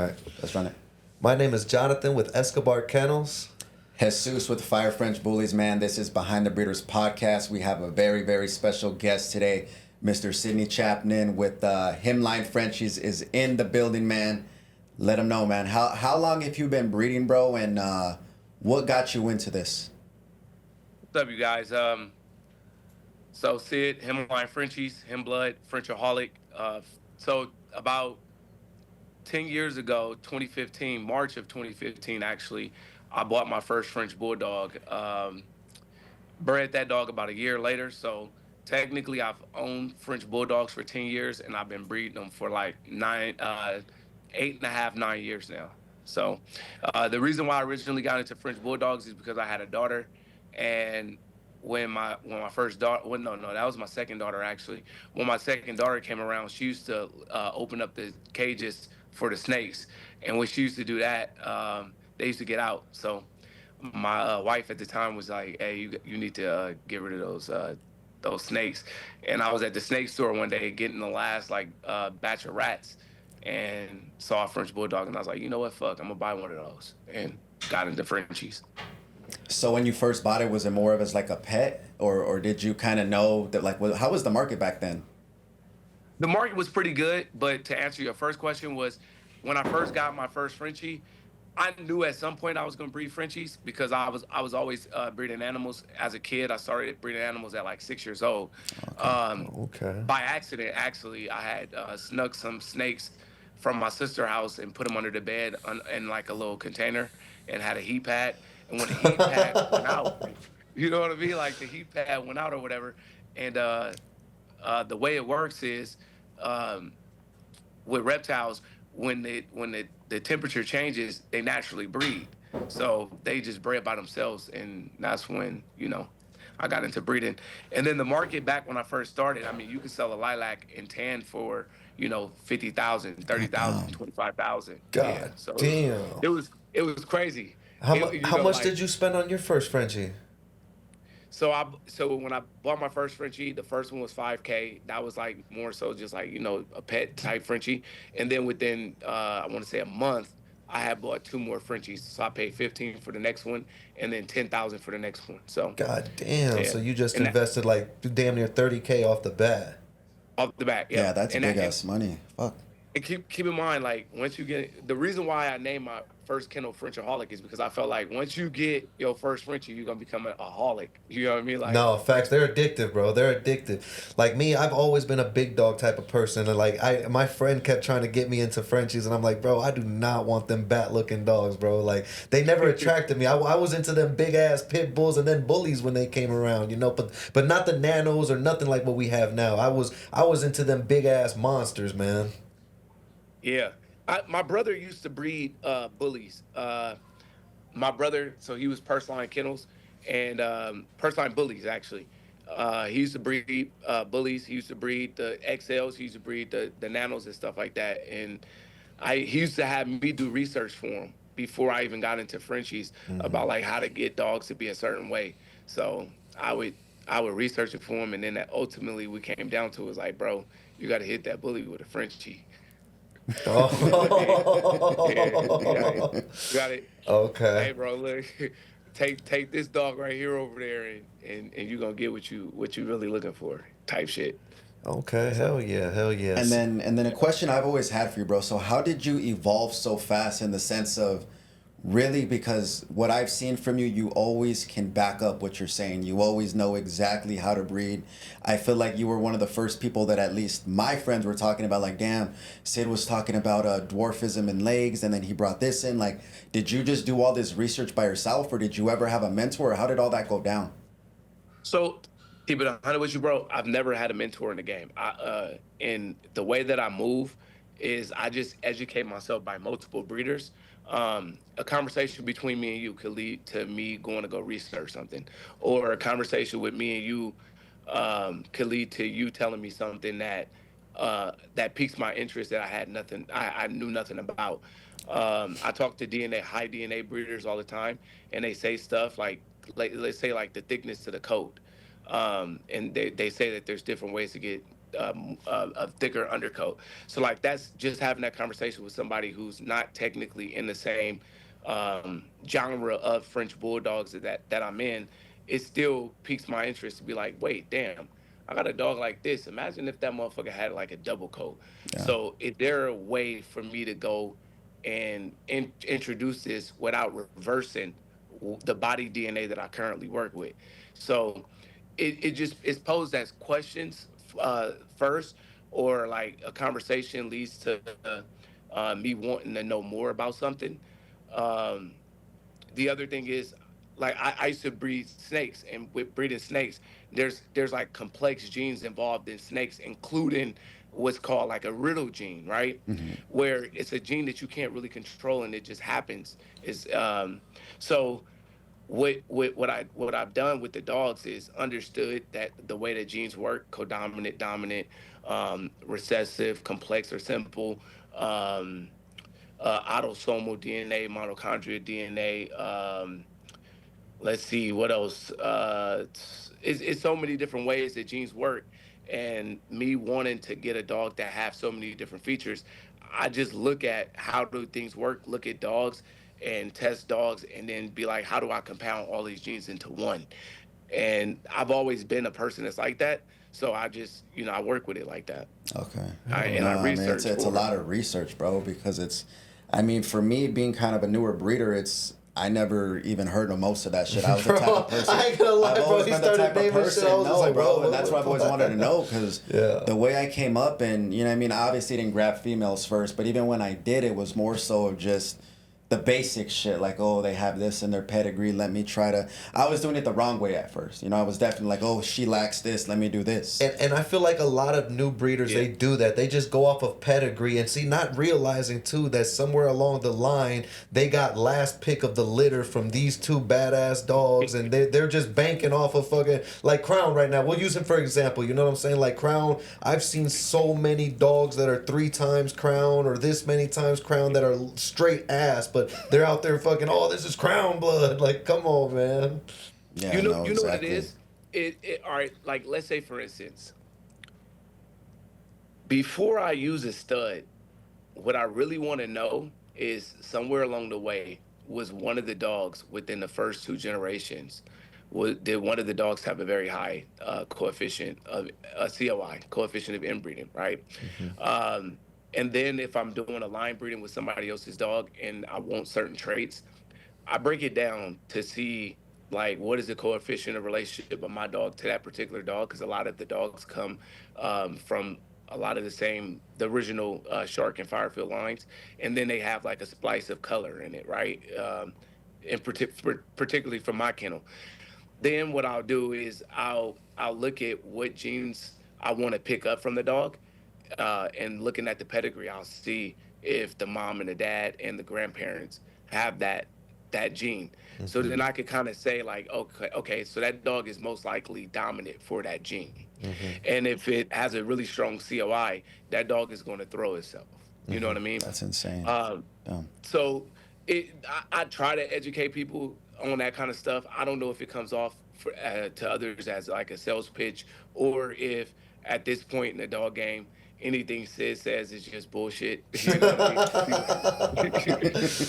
All right, let's run it. My name is Jonathan with Escobar Kennels. Jesus with Fire French Bullies, man. This is Behind the Breeders podcast. We have a very, very special guest today. Mr. Sidney Chapman with Himline Frenchies is in the building, man. Let him know, man. How long have you been breeding, bro? And what got you into this? What's up, you guys? So Sid, Himline Frenchies, Him Blood, Frenchaholic. So about 10 years ago, 2015, March of 2015, actually, I bought my first French Bulldog. Bred that dog about a year later. So technically, I've owned French Bulldogs for 10 years, and I've been breeding them for like 8.5, 9 years now. So the reason why I originally got into French Bulldogs is because I had a daughter, and when my first daughter, well, no, that was my second daughter actually. When my second daughter came around, she used to open up the cages for the snakes, and when she used to do that, they used to get out. So my wife at the time was like, "Hey, you need to get rid of those snakes." And I was at the snake store one day getting the last batch of rats, and saw a French Bulldog, and I was like, you know what, fuck, I'm gonna buy one of those, and got into Frenchies. So when you first bought it, was it more of as like a pet, or did you kind of know that how was the market back then? The market was pretty good, but to answer your first question was, when I first got my first Frenchie, I knew at some point I was going to breed Frenchies because I was always breeding animals. As a kid, I started breeding animals at like 6 years old. Okay. By accident, actually, I had snuck some snakes from my sister's house and put them under the bed in like a little container and had a heat pad. And when the heat pad went out, you know what I mean? Like the heat pad went out or whatever. And the way it works is with reptiles, when the temperature changes, they naturally breed. So they just bred by themselves, and that's when I got into breeding. And then the market back when I first started, I mean, you could sell a lilac in tan for 50,000, 30,000, 25,000. God Yeah, so damn. it was crazy. How much did you spend on your first Frenchie? So when I bought my first Frenchie, the first one was $5K. That was like more so just like a pet type Frenchie. And then within I want to say a month, I had bought two more Frenchies. So I paid 15 for the next one, and then 10,000 for the next one. So God damn. yeah. So you just And invested like damn near 30K off the bat. off the back, Yeah, that's and big ass money. Fuck. And keep in mind, like, once you get, the reason why I named my first kennel Frenchaholic is because I felt like once you get your first Frenchie, you're gonna become a holic. You know what I mean? Like, No, facts. They're addictive, bro. They're addictive. Like me, I've always been a big dog type of person, and like my friend kept trying to get me into Frenchies, and I'm like, bro, I do not want them bat looking dogs, bro. Like they never attracted me. I was into them big ass pit bulls and then bullies when they came around, but not the nanos or nothing like what we have now. I was into them big ass monsters, man. yeah. My brother used to breed bullies. My brother, so he was purse line kennels and purse line bullies actually. He used to breed bullies. He used to breed the XLs. He used to breed the nanos and stuff like that. And he used to have me do research for him before I even got into Frenchies about like how to get dogs to be a certain way. So I would research it for him, and then that ultimately we came down to was like, bro, you got to hit that bully with a Frenchie. Oh. You got it. Okay. Hey, bro, look, take this dog right here over there, and you're gonna get what you really looking for, type shit. Okay. Hell yeah. Hell yes. And then a question I've always had for you, bro. So how did you evolve so fast in the sense of really, because what I've seen from you, you always can back up what you're saying. You always know exactly how to breed. I feel like you were one of the first people that at least my friends were talking about, like, damn, Sid was talking about dwarfism in legs, and then he brought this in. Like, did you just do all this research by yourself, or did you ever have a mentor, or how did all that go down? So, keep it 100 with you, bro. I've never had a mentor in the game. And the way that I move is I just educate myself by multiple breeders. A conversation between me and you could lead to me going to go research something, or a conversation with me and you could lead to you telling me something that piques my interest that I knew nothing about. I talk to high DNA breeders all the time, and they say stuff like let's say like the thickness to the coat, and they say that there's different ways to get a thicker undercoat. So like that's just having that conversation with somebody who's not technically in the same genre of French bulldogs that I'm in. It still piques my interest to be like, wait, damn, I got a dog like this. Imagine if that motherfucker had like a double coat. Yeah. So is there a way for me to go and introduce this without reversing the body DNA that I currently work with? So it just it's posed as questions first, or like a conversation leads to me wanting to know more about something. Um, the other thing is, like I used to breed snakes, and with breeding snakes, there's like complex genes involved in snakes, including what's called like a riddle gene, right? Hmm. Where it's a gene that you can't really control and it just happens. Is so what I've done with the dogs is understood that the way that genes work, codominant, dominant, recessive, complex or simple, um, autosomal DNA, mitochondrial DNA. Let's see what else. It's so many different ways that genes work, and me wanting to get a dog that have so many different features, I just look at how do things work, look at dogs, and test dogs, and then be like, how do I compound all these genes into one? And I've always been a person that's like that, so I just I work with it like that. Okay. I No, I mean research it's a for it. lot of research, bro, because it's I mean for me being kind of a newer breeder, it's I never even heard of most of that shit. I was the type Bro, of person. I ain't gonna lie, I've bro. always He been the started type of naming shit. person. I was just No, like, bro, and that's what I've always what? wanted to know because Yeah. the way I came up, and you know, what I mean, I obviously didn't grab females first, but even when I did, it was more so of just the basic shit, like oh, they have this in their pedigree. Let me try to. I was doing it the wrong way at first. You know, I was definitely like, oh, she lacks this. Let me do this. And I feel like a lot of new breeders, Yeah. they do that. They just go off of pedigree and see, not realizing too that somewhere along the line they got last pick of the litter from these two badass dogs, and they're just banking off of fucking like Crown right now. We'll use him for example. You know what I'm saying? Like Crown, I've seen so many dogs that are 3 times Crown or this many times Crown that are straight ass, but they're out there fucking. Oh, this is Crown blood. Like, come on, man. Yeah, no, You know what it exactly. is. It all right. Like let's say for instance, before I use a stud, what I really want to know is somewhere along the way was one of the dogs within the first 2 generations. Did one of the dogs have a very high coefficient of COI, coefficient of inbreeding, right? Hmm. Um, and then if I'm doing a line breeding with somebody else's dog and I want certain traits, I break it down to see like what is the coefficient of relationship of my dog to that particular dog, because a lot of the dogs come from a lot of the original Shark and Firefield lines, and then they have like a splice of color in it, right? And particularly for my kennel. Then what I'll do is I'll look at what genes I want to pick up from the dog, and looking at the pedigree, I'll see if the mom and the dad and the grandparents have that gene. So Hmm. then I could kind of say like, okay, so that dog is most likely dominant for that gene, Hmm. and if it has a really strong COI, that dog is going to throw itself. You know Hmm. what I mean? That's insane. Um, Dumb. so I try to educate people on that kind of stuff. I don't know if it comes off to others as like a sales pitch, or if at this point in the dog game, anything Sid says is just bullshit. You know what I mean?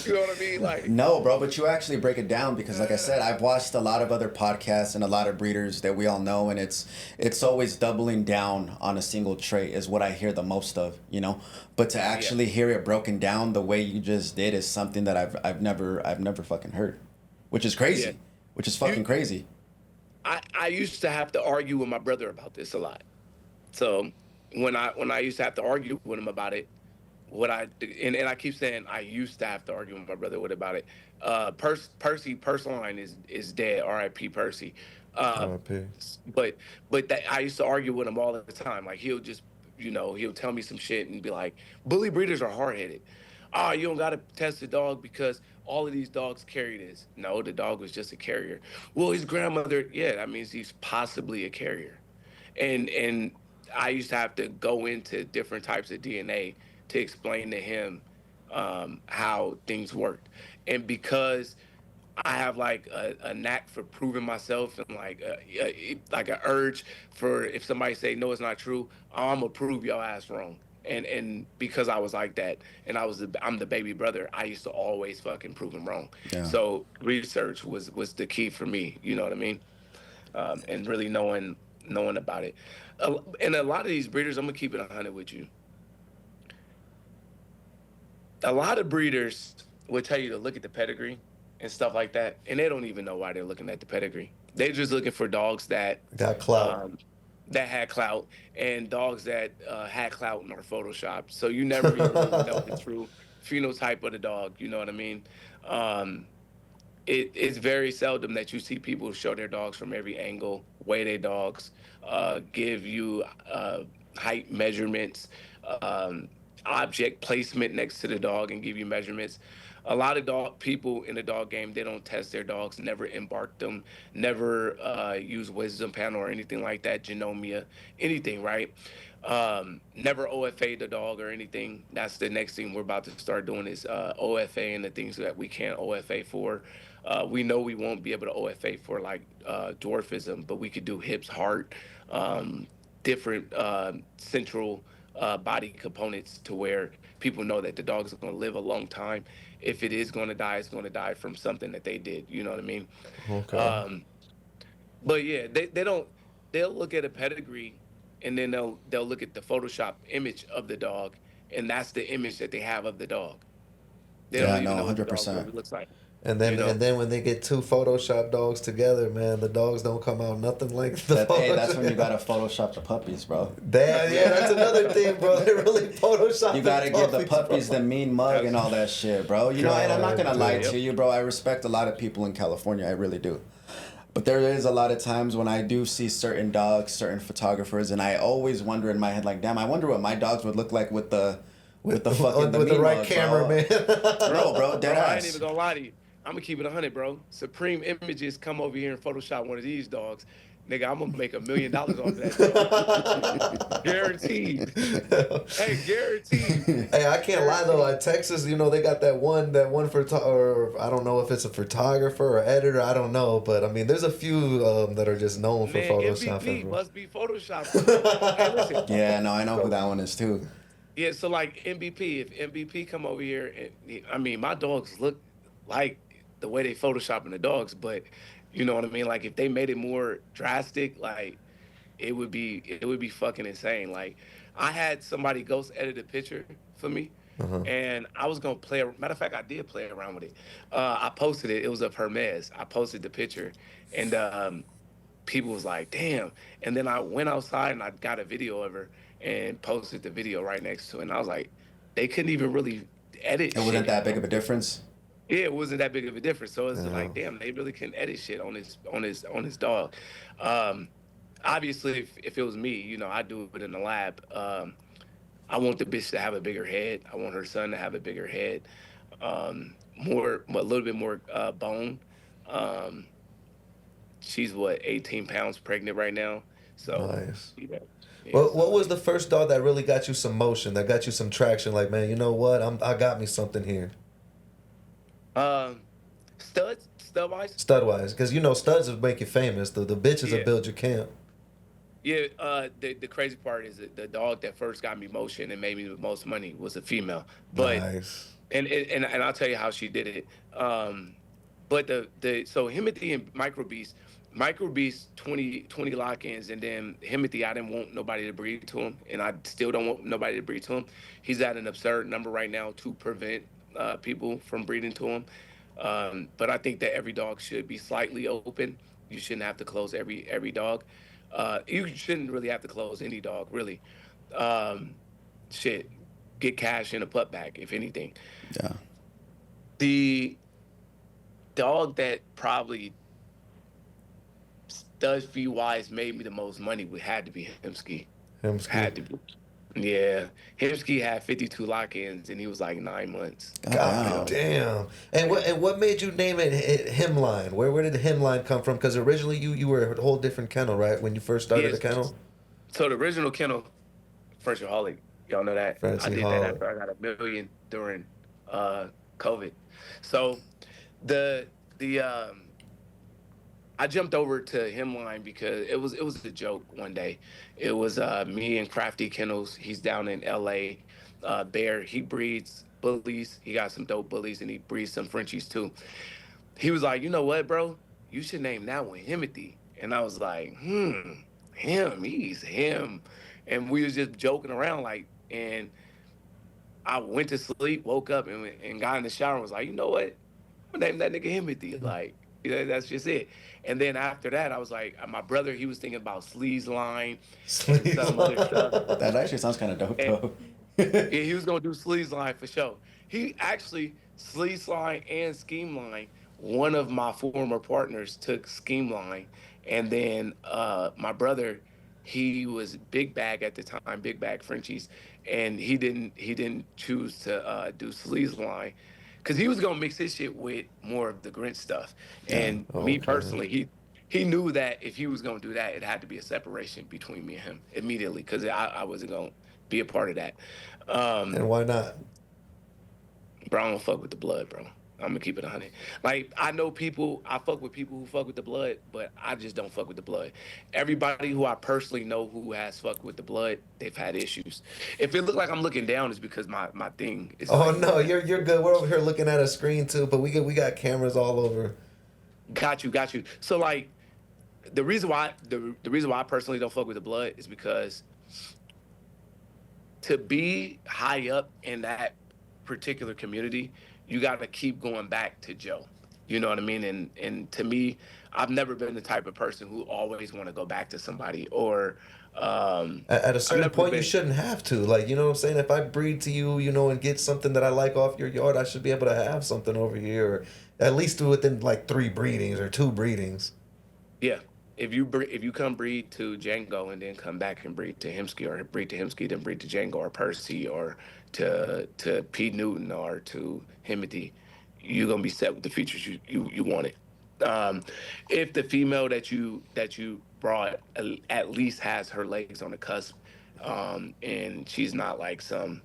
You know what I mean? Like, No, bro, but you actually break it down because, like I said, I've watched a lot of other podcasts and a lot of breeders that we all know, and it's always doubling down on a single trait is what I hear the most of, you know. But to yeah, actually hear it broken down the way you just did is something that I've never fucking heard, which is yeah. crazy, which is You, fucking crazy. I used to have to argue with my brother about this a lot. So when I used to have to argue with him about it, what and I keep saying I used to have to argue with my brother what about it. Percy Purseline is dead. R.I.P. Percy. Uh, R.I.P. but that I used to argue with him all the time. Like he'll just he'll tell me some shit and be like, bully breeders are hard headed. Ah, you don't got to test the dog because all of these dogs carry this. No, the dog was just a carrier. Well, his grandmother, yeah, that means he's possibly a carrier. And I used to have to go into different types of DNA to explain to him how things worked. And because I have like a knack for proving myself and like an urge for if somebody say no, it's not true, I'm gonna prove your ass wrong. And because I was like that, and I'm the baby brother, I used to always fucking prove him wrong. Yeah. So research was the key for me. You know what I mean? And really knowing about it. And a lot of these breeders, I'm gonna keep it 100 with you. A lot of breeders will tell you to look at the pedigree and stuff like that, and they don't even know why they're looking at the pedigree. They're just looking for dogs Got clout. um, that had clout and dogs that had clout and are photoshopped. So you never even really know the true phenotype of the dog. You know what I mean? Um, it's very seldom that you see people show their dogs from every angle, weigh their dogs, give you height measurements, um, object placement next to the dog, and give you measurements. A lot of dog people in the dog game, they don't test their dogs, never embark them, never use wisdom panel or anything like that, genomia, anything, right? Never OFA the dog or anything. That's the next thing we're about to start doing is OFA and the things that we can't OFA for. We know we won't be able to OFA for like dwarfism, but we could do hips, heart, different central body components to where people know that the dog is going to live a long time. If it is going to die, it's going to die from something that they did. You know what I mean? Okay. But yeah, they don't. They'll look at a pedigree, and then they'll look at the Photoshop image of the dog, and that's the image that they have of the dog. They Yeah, don't no, even know what the dog 100%. really looks like. And then You know? and then when they get two Photoshop dogs together, man, the dogs don't come out nothing like the Hey, that's when you Photoshop. gotta Photoshop the puppies, bro. Damn, yeah, that's another thing, bro. They really Photoshop. You gotta give the puppies, puppies bro. the mean mug and all that shit, bro. You know, and I'm not gonna lie Yep. to you, bro. I respect a lot of people in California. I really do. But there is a lot of times when I do see certain dogs, certain photographers, and I always wonder in my head, like, damn, I wonder what my dogs would look like with the fucking with the mean right mug, camera, bro. man. No, bro, dead I ain't ass. even gonna lie to you. I'm gonna keep it 100, bro. Supreme Images come over here and Photoshop one of these dogs. Nigga, I'm gonna make $1 million off of that dog. Guaranteed. Hey, guaranteed. Hey, I can't lie though. At Texas, you know, they got that one for, or I don't know if it's a photographer or editor. I don't know, but I mean, there's a few that are just known for Man, photoshopping. MVP Bro. must be Photoshopped. Hey, listen. Yeah, no, I know who So, that one is too. yeah, so like MVP, if MVP come over here, and I mean, my dogs look like the way they photoshopping the dogs, but you know what I mean? Like if they made it more drastic, like it would be fucking insane. Like I had somebody ghost edit a picture for me, Uh-huh. and I was gonna play. Matter of fact, I did play around with it. I posted it. It was of Hermes. I posted the picture, and people was like, "Damn!" And then I went outside and I got a video of her and posted the video right next to it. And I was like, they couldn't even really edit. It wasn't shit. that big of a difference. Yeah, it wasn't that big of a difference. So it's Yeah. like, damn, they really can edit shit on his dog. Obviously, if it was me, you know, I do it in the lab. I want the bitch to have a bigger head. I want her son to have a bigger head, a little bit more bone. Um, she's what 18 pounds pregnant right now. So Nice. yeah, What was the first dog that really got you some motion, that got you some traction? Like, man, you know what? I got me something here. Stud wise? Stud wise, because you know studs will make you famous. The bitches will Yeah. build your camp. Yeah, the crazy part is that the dog that first got me motion and made me the most money was a female. But Nice. and I'll tell you how she did it. But so Himothy and Micro Beast 20 lock-ins, and then Himothy, I didn't want nobody to breed to him, and I still don't want nobody to breed to him. He's at an absurd number right now to prevent people from breeding to him. But I think that every dog should be slightly open. You shouldn't have to close every dog. You shouldn't really have to close any dog, really. Shit, get cash in a pup bag, if anything. Yeah. The dog that probably stud fee wise made me the most money would had to be Himsky. Had to be. Yeah. Himsky had 52 lock-ins and he was like 9 months. God damn. And what made you name it Himline? Where did the Himline come from? Because originally you were a whole different kennel, right? When you first started Yes. the kennel? So the original kennel, Frenchaholic, y'all know that? I did that after I got $1 million during COVID. So the the I jumped over to Himline because it was a joke one day. It was me and Crafty Kennels. He's down in L.A. Bear. He breeds bullies. He got some dope bullies, and he breeds some Frenchies too. He was like, you know what, bro? You should name that one Himothy. And I was like, he's him. And we was just joking around, like, and I went to sleep, woke up, and got in the shower and was like, you know what? I'm gonna name that nigga Himothy. Like, that's just it. And then after that, I was like, my brother, he was thinking about Sleaze Line and Sleeves. some other stuff. That actually sounds kind of dope, And though. yeah, he was gonna do Sleaze Line for sure. He actually Sleaze Line and Scheme Line. One of my former partners took Scheme Line, and then my brother, he was Big Bag at the time, Big Bag Frenchies, and he didn't choose to do Sleaze Line, because he was gonna mix his shit with more of the Grinch stuff. Yeah. And me Okay. personally, he knew that if he was gonna do that, it had to be a separation between me and him immediately, because I wasn't gonna be a part of that. Um, And why not? bro, I don't fuck with the blood, bro. I'm gonna keep it 100. Like, I know people, I fuck with people who fuck with the blood, but I just don't fuck with the blood. Everybody who I personally know who has fucked with the blood, they've had issues. If it look like I'm looking down, it's because my thing is Oh like, no, you're good. We're over here looking at a screen too, but we got cameras all over. got you. So like, the reason why I personally don't fuck with the blood is because to be high up in that particular community, you got to keep going back to Joe. You know what I mean? And to me, I've never been the type of person who always want to go back to somebody, or At a I've certain never point, you been. shouldn't have to. Like, you know what I'm saying? If I breed to you, and get something that I like off your yard, I should be able to have something over here, or at least within like 3 breedings or 2 breedings. Yeah. If you come breed to Django and then come back and breed to Hemsky, or breed to Hemsky then breed to Django or Percy or to Pete Newton or to Himothy, you're gonna be set with the features you wanted. Um, if the female that you brought at least has her legs on the cusp, and she's not like some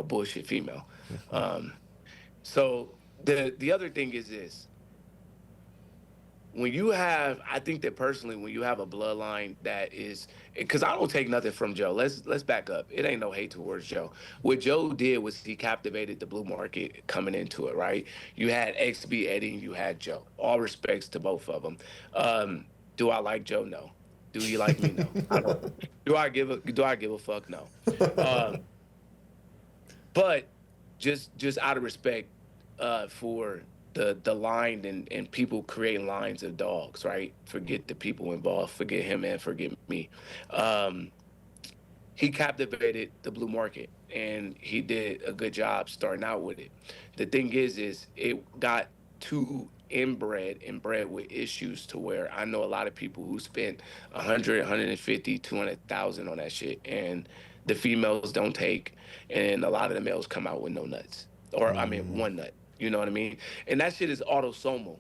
bullshit female. Um, so the other thing is this: when you have, I think that personally, when you have a bloodline that is, because I don't take nothing from Joe. Let's back up. It ain't no hate towards Joe. What Joe did was he captivated the blue market coming into it, right? You had XB Eddie and you had Joe. All respects to both of them. Do I like Joe? No. Do he like me? No. I don't. Do I give a fuck? No. Um, but just out of respect for the line and people creating lines of dogs, right? Forget the people involved, forget him and forget me. Um, he captivated the blue market and he did a good job starting out with it. The thing is it got too inbred and bred with issues to where I know a lot of people who spent 100, 150, 200,000 on that shit, and the females don't take, and a lot of the males come out with no nuts, or I mean Mm. one nut. You know what I mean? And that shit is autosomal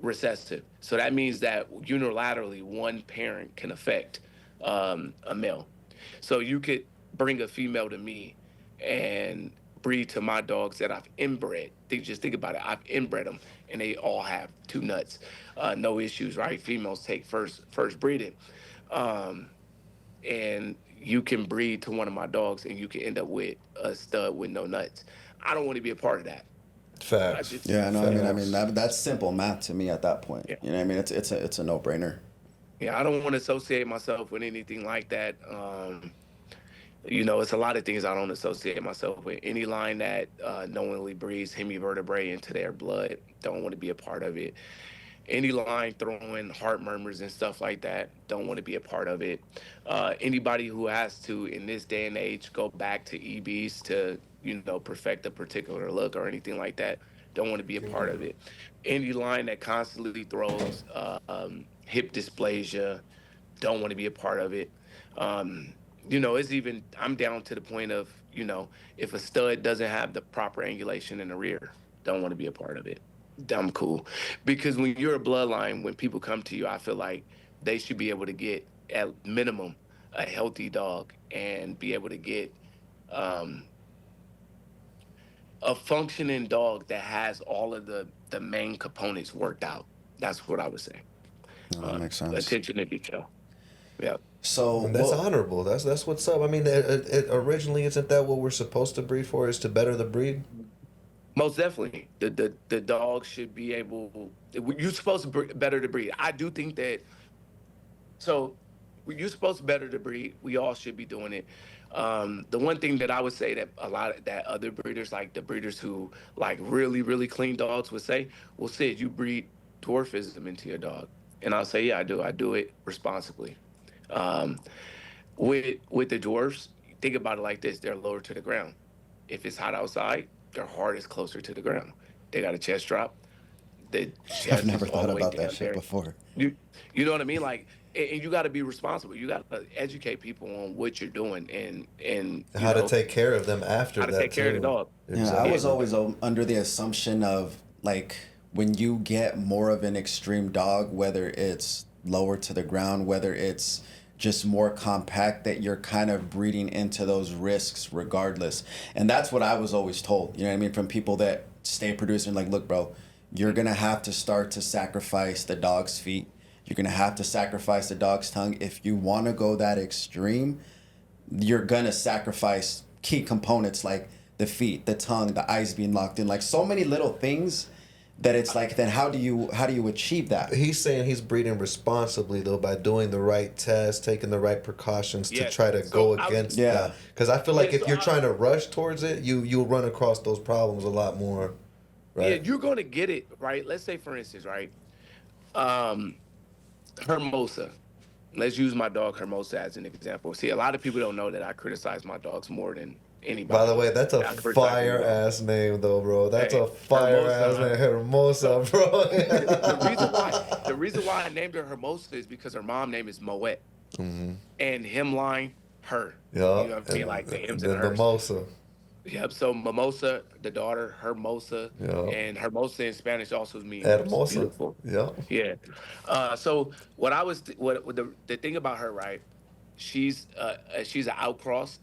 recessive. So that means that unilaterally one parent can affect a male. So you could bring a female to me and breed to my dogs that I've inbred. Just think about it. I've inbred them, and they all have two nuts, no issues, right? Females take first breeding, um, and you can breed to one of my dogs, and you can end up with a stud with no nuts. I don't want to be a part of that. I Facts. just Yeah, no, I mean Facts. that's simple math to me at that point. yeah. You know what I mean? It's a no brainer. Yeah, I don't want to associate myself with anything like that. It's a lot of things I don't associate myself with. Any line that knowingly breeds hemivertebrae into their blood, don't want to be a part of it. Any line throwing heart murmurs and stuff like that, don't want to be a part of it. Anybody who has to, in this day and age, go back to EBs to, perfect a particular look or anything like that, don't want to be a part of it. Any line that constantly throws hip dysplasia, don't want to be a part of it. Um, it's even, I'm down to the point of, if a stud doesn't have the proper angulation in the rear, don't want to be a part of it. I'm cool. Because when you're a bloodline, when people come to you, I feel like they should be able to get at minimum a healthy dog and be able to get um, a functioning dog that has all of the main components worked out. That's what I would say. No, that makes sense. Attention to detail. Yeah. So, And that's well, honorable. That's what's up. I mean, originally, isn't that what we're supposed to breed for? Is to better the breed? Most definitely, the dog should be able. You're supposed to better the breed. I do think that. So, you're supposed to better the breed. We all should be doing it. The one thing that I would say that a lot of that other breeders, like the breeders who like really really clean dogs, would say, "Well, Sid, you breed dwarfism into your dog," and I'll say, "Yeah, I do. I do it responsibly." Um, with the dwarfs, think about it like this: they're lower to the ground. If it's hot outside, their heart is closer to the ground. They got a chest drop. The I've chest never is all thought the way about that down shit there. before. You you know what I mean? Like, and you got to be responsible. You got to educate people on what you're doing and How to take care of them after how to that take care of the too. dog. Yeah, I was Exactly. always under the assumption of like when you get more of an extreme dog, whether it's lower to the ground, whether it's just more compact, that you're kind of breeding into those risks regardless. And that's what I was always told, you know what I mean, from people that stay producing, like, look, bro, you're gonna have to start to sacrifice the dog's feet. You're gonna have to sacrifice the dog's tongue. If you wanna go that extreme, you're gonna sacrifice key components like the feet, the tongue, the eyes being locked in, like so many little things that it's like, then how do you achieve that? He's saying he's breeding responsibly though by doing the right tests, taking the right precautions to Yes. try to go So against Yeah. that. Because I feel like yeah, if so you're I, trying to rush towards it, you'll run across those problems a lot more, yeah, right? you're going to get it right. Let's say, for instance, right, um, Hermosa. Let's use my dog Hermosa as an example. See, a lot of people don't know that I criticize my dogs more than By the anybody. way, that's a I criticize any fire dog. ass name though, bro. That's Hey, a fire ass Hermosa. name, Hermosa, So the reason bro. why I named her Hermosa is because her mom name is Moet hmm and Himline her. You know Yup, what I mean? Like the and M's and the the hers. mimosa. Yep. So Mimosa, the daughter, Hermosa, Yup, and Hermosa in Spanish also means Hermosa. beautiful. Yup. Yeah. So what I was what the thing about her, right? She's an outcross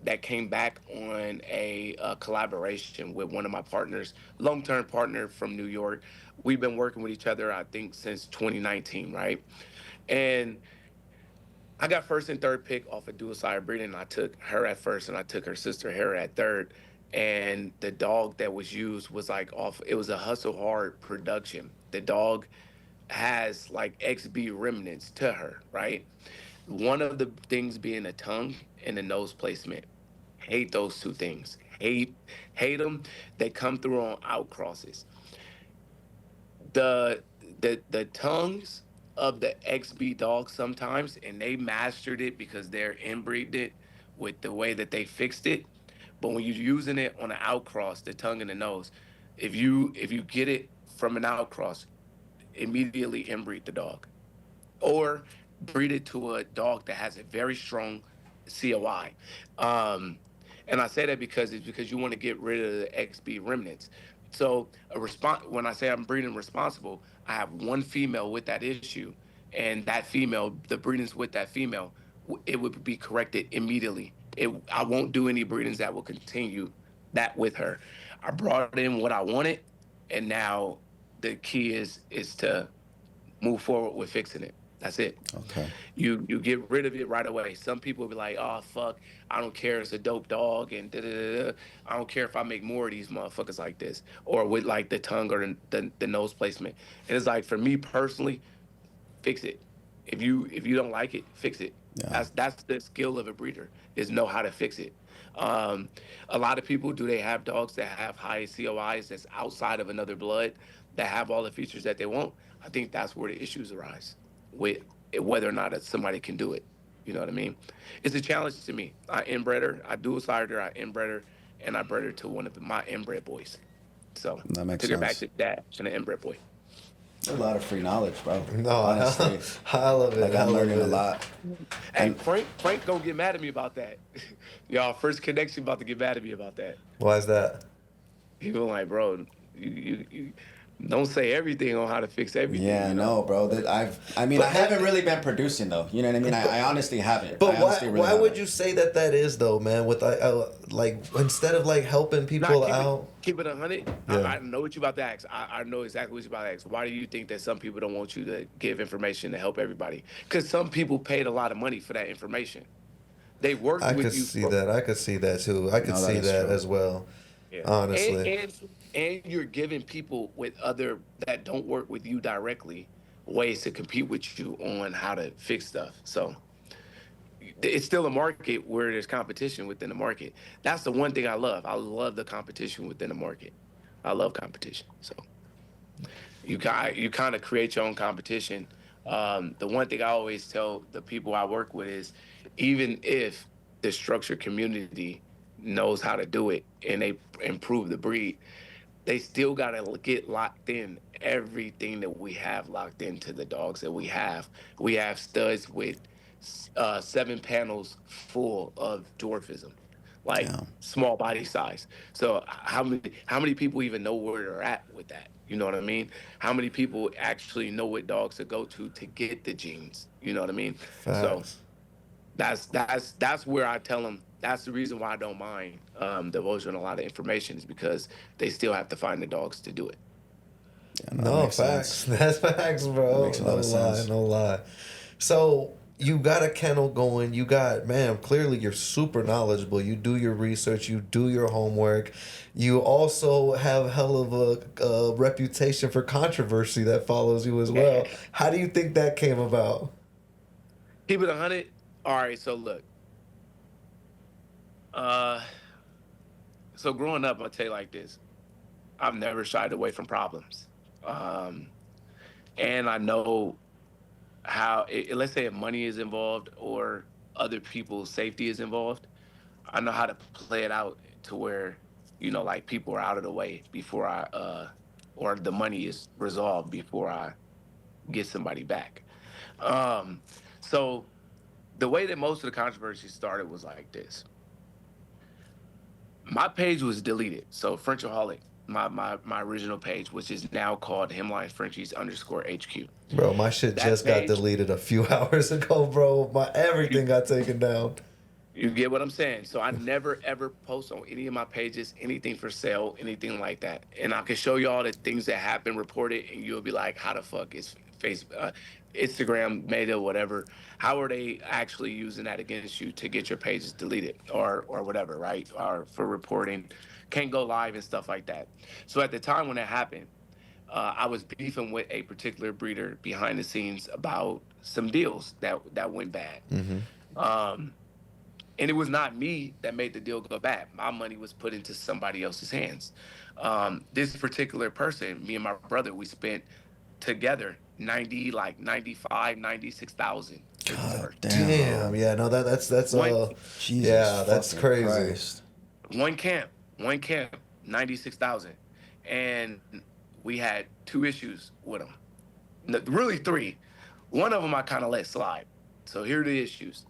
that came back on a collaboration with one of my partners, long term partner from New York. We've been working with each other, I think, since 2019, right? And I got first and third pick off of dual sire breeding. And I took her at first, and I took her sister Hera at third. And the dog that was used was like off. It was a hustle hard production. The dog has like XB remnants to her, right? One of the things being the tongue and the nose placement. Hate those two things. Hate them. They come through on outcrosses. The the tongues of the XB dogs sometimes, and they mastered it because they're inbreeded it with the way that they fixed it. But when you're using it on an outcross, the tongue and the nose, if you get it from an outcross, immediately inbreed the dog or breed it to a dog that has a very strong COI. Um, and I say that because it's because you want to get rid of the XB remnants. So a response when I say I'm breeding responsible, I have one female with that issue, and that female, the breedings with that female, it would be corrected immediately. I won't do any breedings that will continue that with her. I brought in what I wanted, and now the key is to move forward with fixing it. That's it. Okay. You get rid of it right away. Some people be like, "Oh fuck, I don't care. It's a dope dog, and da da da. I don't care if I make more of these motherfuckers like this, or with like the tongue or the nose placement." And it's like for me personally, fix it. If you don't like it, fix it. Yeah. That's the skill of a breeder is know how to fix it. Um, a lot of people do they have dogs that have high COIs that's outside of another blood that have all the features that they want. I think that's where the issues arise with whether or not somebody can do it. You know what I mean? It's a challenge to me. I inbred her, I dual sided her, I inbred her, and I bred her to one of my inbred boys. So That makes took her back sense. to dad and an inbred boy. A lot of free knowledge, bro. No, Honestly, I love it. like I I'm love learning a it. lot. Hey, And Frank gonna get mad at me about that. Y'all first connection about to get mad at me about that. Why is that? He was like, bro, you Don't say everything on how to fix everything. Yeah, You know? no, bro. I mean, But I haven't really been producing though. You know what I mean? I honestly haven't. But I honestly really why would haven't. you say that is though, man? With like instead of like helping Not people out, keep it 100. yeah, I know what you're about to ask. I know exactly what you're about to ask. Why do you think that some people don't want you to give information to help everybody? Because some people paid a lot of money for that information. They worked I could with you see for that. I could see that too. I could No, that see is that true. as well. yeah, and Honestly, and and you're giving people with other that don't work with you directly ways to compete with you on how to fix stuff. So it's still a market where there's competition within the market. That's the one thing I love. I love the competition within the market. I love competition. So you kind of create your own competition. The one thing I always tell the people I work with is, even if the structured community knows how to do it and they improve the breed, they still gotta get locked in everything that we have locked into the dogs that we have. We have studs with 7 panels full of dwarfism, like Damn. small body size. So how many people even know where they're at with that? You know what I mean? How many people actually know what dogs to go to get the genes? You know what I mean? So facts. that's where I tell them that's the reason why I don't mind divulging a lot of information, is because they still have to find the dogs to do it. Yeah, no, that No makes facts. sense. That's facts, That bro. makes a No lot of lie, sense. no lie. So you got a kennel going. You got, man, clearly you're super knowledgeable. You do your research. You do your homework. You also have hell of a reputation for controversy that follows you as well. How do you think that came about? Keep it 100. All right, so look. Uh, so growing up, I'll tell you like this: I've never shied away from problems, um, and I know how. Let's say if money is involved or other people's safety is involved, I know how to play it out to where, like people are out of the way before or the money is resolved before I get somebody back. Um, so the way that most of the controversy started was like this. My page was deleted. So Frenchaholic, my original page, which is now called Himline Frenchies underscore HQ. Bro, my shit That just got page, deleted a few hours ago, bro. My you, everything got taken down. you get what I'm saying? So I never ever post on any of my pages anything for sale, anything like that. And I can show you all the things that have been reported, and you'll be like, how the fuck is Instagram, Meta, whatever? How are they actually using that against you to get your pages deleted or whatever, right? Or for reporting, can't go live and stuff like that. So at the time when that happened, I was beefing with a particular breeder behind the scenes about some deals that went bad. Mm-hmm. Um, and it was not me that made the deal go bad. My money was put into somebody else's hands. This particular person, me and my brother, we spent together 95, 96,000 for these God birds. damn, Damn, bro. yeah, no, that's One Jesus yeah, that's fucking crazy. Christ. one camp, 96,000, and we had 2 issues with them. Really three. One of them I kind of let slide. So here are the issues.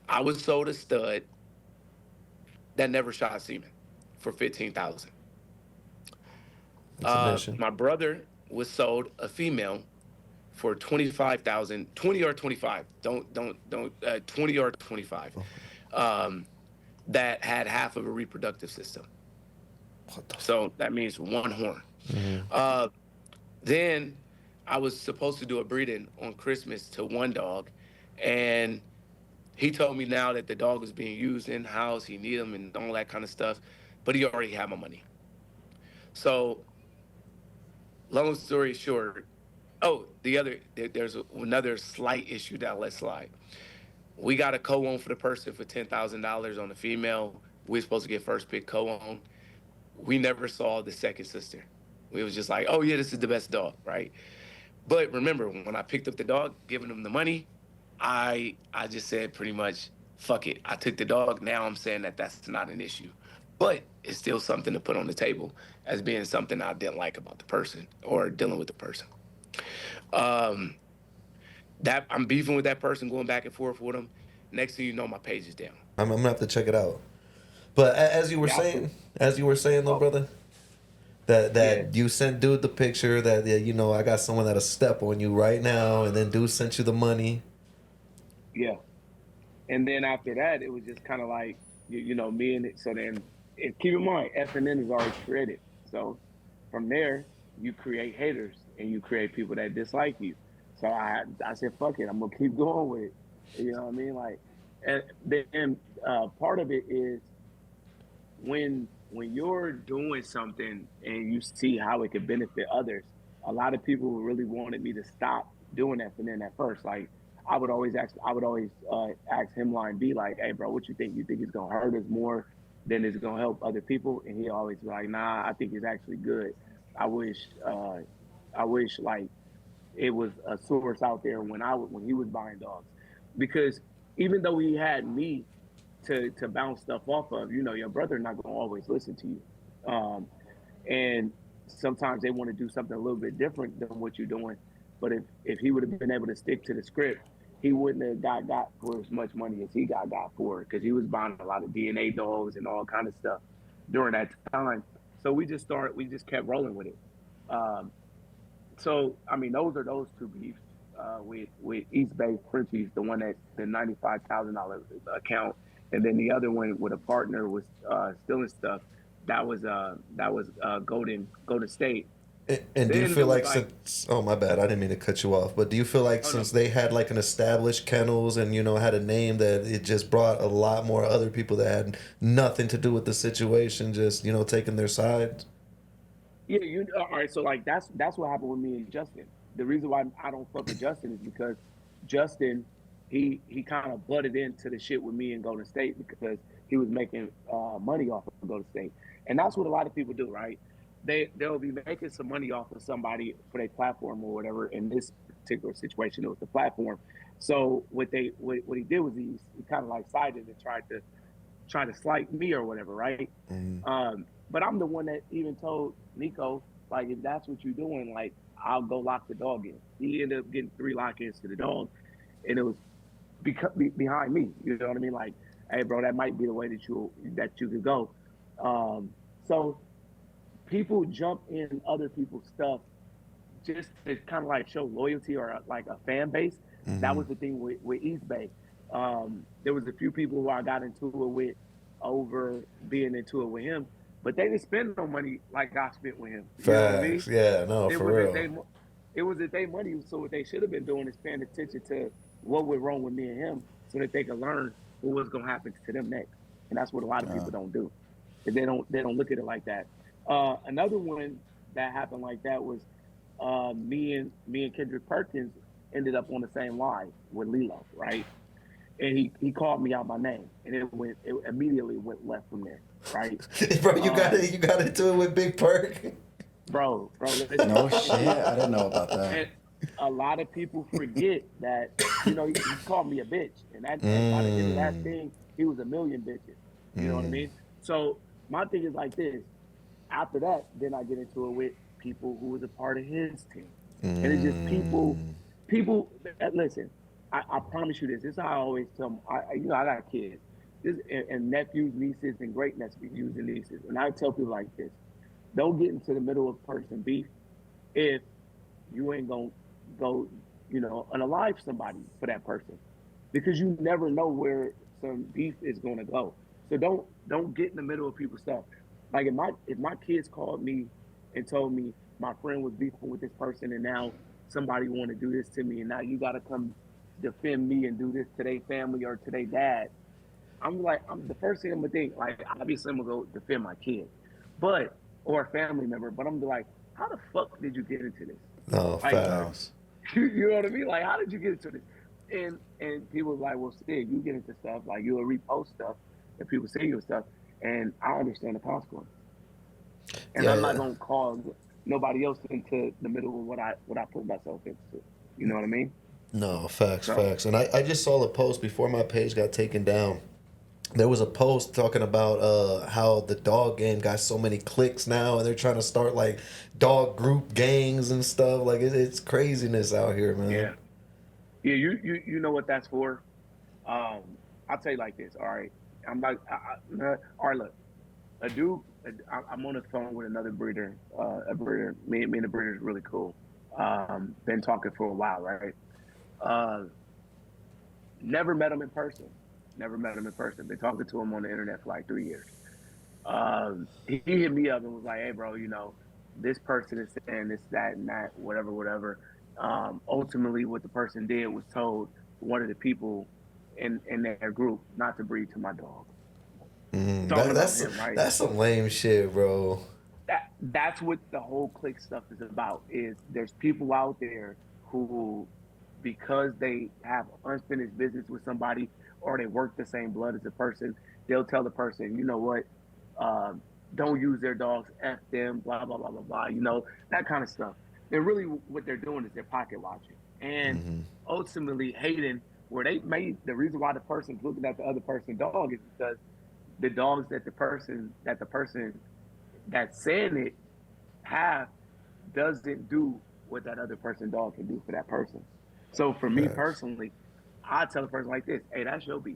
I was sold a stud that never shot semen for 15,000. It's a mission. My brother was sold a female for 25,000, 20 or 25. Don't 20 or 25. That had half of a reproductive system. What the So that means one horn. mm-hmm. Uh, then I was supposed to do a breeding on Christmas to one dog, and he told me now that the dog was being used in house. He needed them and all that kind of stuff, but he already had my money. So, long story short, there's another slight issue that I let slide. We got a co-own for the person for $10,000 on the female. We were supposed to get first pick co-own. We never saw the second sister. We was just like, oh yeah, this is the best dog, right? But remember, when I picked up the dog, giving him the money, I just said pretty much, fuck it. I took the dog. Now I'm saying that that's not an issue, but it's still something to put on the table as being something I didn't like about the person or dealing with the person. Um, that I'm beefing with that person, going back and forth with them. Next thing you know, my page is down. I'm gonna have to check it out. But as you were Yeah, saying, though, oh, brother, That Yeah, you sent dude the picture that, yeah, you know, I got someone that'll step on you right now, and then dude sent you the money. yeah. And then after that, it was just kind of like me and it. So then, keep in mind, FNN is already created. So from there, you create haters and you create people that dislike you. So I said, fuck it, I'm gonna keep going with it. You know what I mean? Like, and then part of it is when you're doing something and you see how it could benefit others. A lot of people really wanted me to stop doing FNN at first. Like I would always ask Himline B like, hey bro, what you think? You think it's gonna hurt us more than it's gonna help other people? And he always be like, nah, I think it's actually good. I wish I wish like it was a source out there when he was buying dogs, because even though he had me to bounce stuff off of, your brother not gonna always listen to you, and sometimes they want to do something a little bit different than what you're doing. But if he would have been able to stick to the script, he wouldn't have got for as much money as he got for it, because he was buying a lot of DNA dogs and all kind of stuff during that time. So we just kept rolling with it. Um, so I mean, those two beefs with East Bay Frenchies, the one that's the $95,000 account, and then the other one with a partner was stealing stuff. That was Golden State. And do you Then it feel was like, like, since, oh my bad, I didn't mean to cut you off, but do you feel like oh no, since they had like an established kennels and, you know, had a name, that it just brought a lot more other people that had nothing to do with the situation, just, you know, taking their side? yeah, all right. So like that's what happened with me and Justin. The reason why I don't fuck with Justin is because Justin he kind of butted into the shit with me and Golden State because he was making money off of Golden State, and that's what a lot of people do, right? They'll be making some money off of somebody for their platform or whatever. In this particular situation, it was the platform. So what he did was he kind of like sided and tried to slight me or whatever, right? Mm. But I'm the one that even told Nico, like, if that's what you're doing, like, I'll go lock the dog in. He ended up getting 3 lock-ins to the dog, and it was behind me. You know what I mean? Like, hey, bro, that might be the way that you could go. So people jump in other people's stuff just to kind of like show loyalty or like a fan base. That Mm-hmm. was the thing with East Bay. There was a few people who I got into it with over being into it with him, but they didn't spend no money like I spent with him. You know what I mean? Facts. Yeah, no, It for was that real. it was that they money. So what they should have been doing is paying attention to what went wrong with me and him, so that they could learn what was going to happen to them next. And that's what a lot of Uh, people don't do. They don't look at it like that. Another one that happened like that was me and Kendrick Perkins ended up on the same line with Lilo, right? And he called me out my name, and it immediately went left from there, right? Bro, Um, you got into it with Big Perk. bro, listen, no shit, I didn't know about that. and a lot of people forget that he called me a bitch, and by the end of that Mm. thing, he was a million bitches. You know what I Mm. mean? So my thing is like this. After that, then I get into it with people who was a part of his team, and it's just Mm. people that listen. I promise you this. This is how I always tell them. I got kids, and nephews, nieces, and great nephews and nieces, and I tell people like this: don't get into the middle of person beef if you ain't gonna go, unalive somebody for that person, because you never know where some beef is gonna go. So don't get in the middle of people's stuff. Like if my kids called me and told me my friend was beefing with this person and now somebody want to do this to me and now you got to come defend me and do this to their family or to their dad, I'm the first thing I'm gonna think, like, obviously I'm gonna go defend my kid, but or a family member, but I'm gonna be like, how the fuck did you get into this? No, Like, No. facts. you know what I mean? Like, how did you get into this? And people was like, well, Sid, you get into stuff, like you'll repost stuff and people say you stuff, and I understand the consequence. And Yeah, I'm not yeah. gonna call nobody else into the middle of what I put myself into. You know what I mean? No, facts, So facts. And I just saw the post before my page got taken down. There was a post talking about how the dog game got so many clicks now, and they're trying to start like dog group gangs and stuff. Like it's craziness out here, man. yeah, yeah. You know what that's for? I'll tell you like this. All right, I'm like, all right. Look, a dude. I'm on the phone with another breeder. A breeder. Me and the breeder is really cool. Been talking for a while, right? Uh, never met him in person. Never met him in person. Been talking to him on the internet for like 3 years. He hit me up and was like, "Hey, bro, this person is saying this, that, and that, whatever, whatever." Ultimately, what the person did was told one of the people in their group not to breed to my dog. Talking about him, right? That's some lame shit, bro. That's what the whole click stuff is about. Is there's people out there who, because they have unfinished business with somebody or they work the same blood as a person, they'll tell the person, you know what, don't use their dogs, F them, blah blah blah blah blah. That kind of stuff. And really, what they're doing is they're pocket watching, and ultimately hating. Where they made the reason why the person's looking at the other person's dog is because the dogs that the person that's saying it have doesn't do what that other person's dog can do for that person. So for me Facts. personally, I tell a person like this, hey, that's your beef.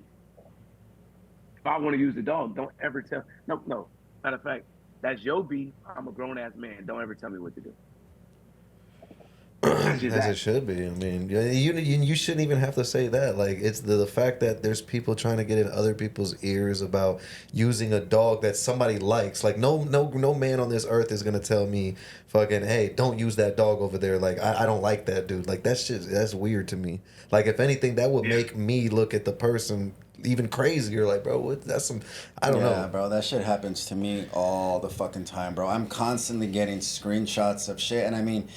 If I want to use the dog, don't ever tell. No, no. Matter of fact, that's your beef. I'm a grown ass man. Don't ever tell me what to do. That's just As it that. should be. I mean, you shouldn't even have to say that. Like, it's the fact that there's people trying to get in other people's ears about using a dog that somebody likes. Like, no man on this earth is gonna tell me, fucking, hey, don't use that dog over there. Like, I don't like that dude. Like, that's weird to me. Like, if anything, that would Yeah. make me look at the person even crazier. Like, bro, that's some, I don't Yeah, know. bro, that shit happens to me all the fucking time, bro. I'm constantly getting screenshots of shit, and I mean,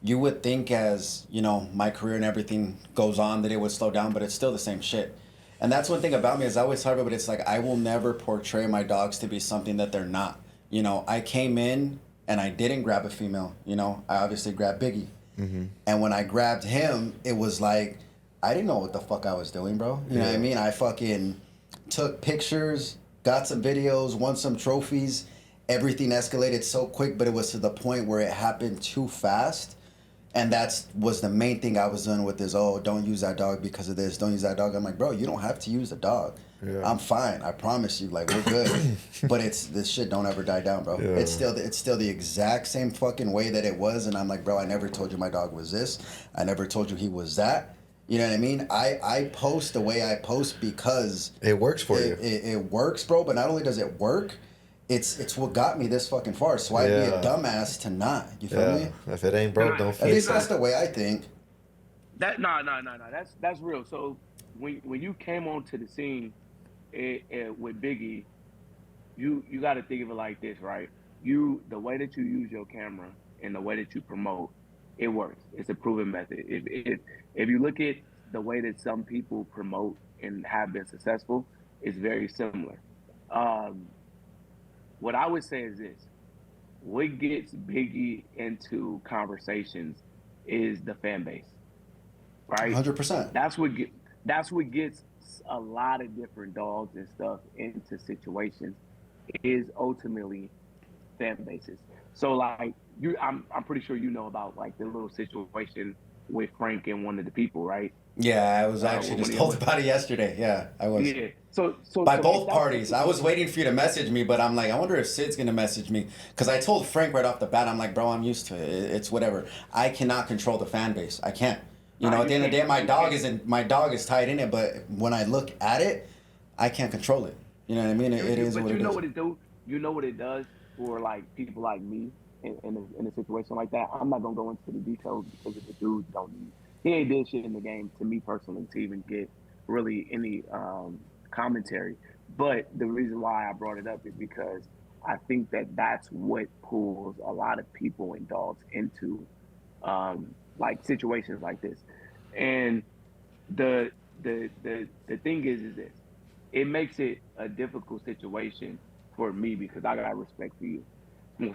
you would think as, my career and everything goes on that it would slow down, but it's still the same shit. And that's one thing about me is I always talk about it, it's like I will never portray my dogs to be something that they're not. I came in and I didn't grab a female, I obviously grabbed Biggie. And when I grabbed him, it was like I didn't know what the fuck I was doing, bro. You know what I Yeah. mean? I fucking took pictures, got some videos, won some trophies. Everything escalated so quick, but it was to the point where it happened too fast. And that's was the main thing I was doing with this. Oh, don't use that dog because of this. Don't use that dog. I'm like, bro, you don't have to use the dog. Yeah. I'm fine. I promise you. Like, we're good. But it's this shit don't ever die down, bro. Yeah. It's still the exact same fucking way that it was. And I'm like, bro, I never told you my dog was this. I never told you he was that. You know what I mean? I post the way I post because It works for you. it works, bro. But not only does it work, it's what got me this fucking far. So I'd be a Yeah. dumbass to not. You feel me? If it ain't broke, don't At fix least it. that's the way I think. No. That's real. So when you came onto the scene with Biggie, you got to think of it like this, right? The way that you use your camera and the way that you promote, it works. It's a proven method. If you look at the way that some people promote and have been successful, it's very similar. Um, what I would say is this: what gets Biggie into conversations is the fan base, right? 100%. That's what gets a lot of different dogs and stuff into situations is ultimately fan bases. So like I'm pretty sure you know about like the little situation with Frank and one of the people, right? Yeah, I was actually When just he told was, about it yesterday. Yeah, I was. yeah. So By like both that's parties. I was waiting for you to message me, but I'm like, I wonder if Sid's gonna message me. Because I told Frank right off the bat, I'm like, bro, I'm used to it. It's whatever. I cannot control the fan base. I can't. Nah, At you the end of the day, can't. my You dog can't. isn't. My dog is tied in it, but when I look at it, I can't control it. You know what I mean? It is But what you it know is. what it do? You know what it does for like people like me in a situation like that. I'm not gonna go into the details because if the dude don't need, he ain't did shit in the game to me personally to even get really any commentary. But the reason why I brought it up is because I think that that's what pulls a lot of people and dogs into like situations like this. And the the thing is this: it makes it a difficult situation for me because I got respect for you.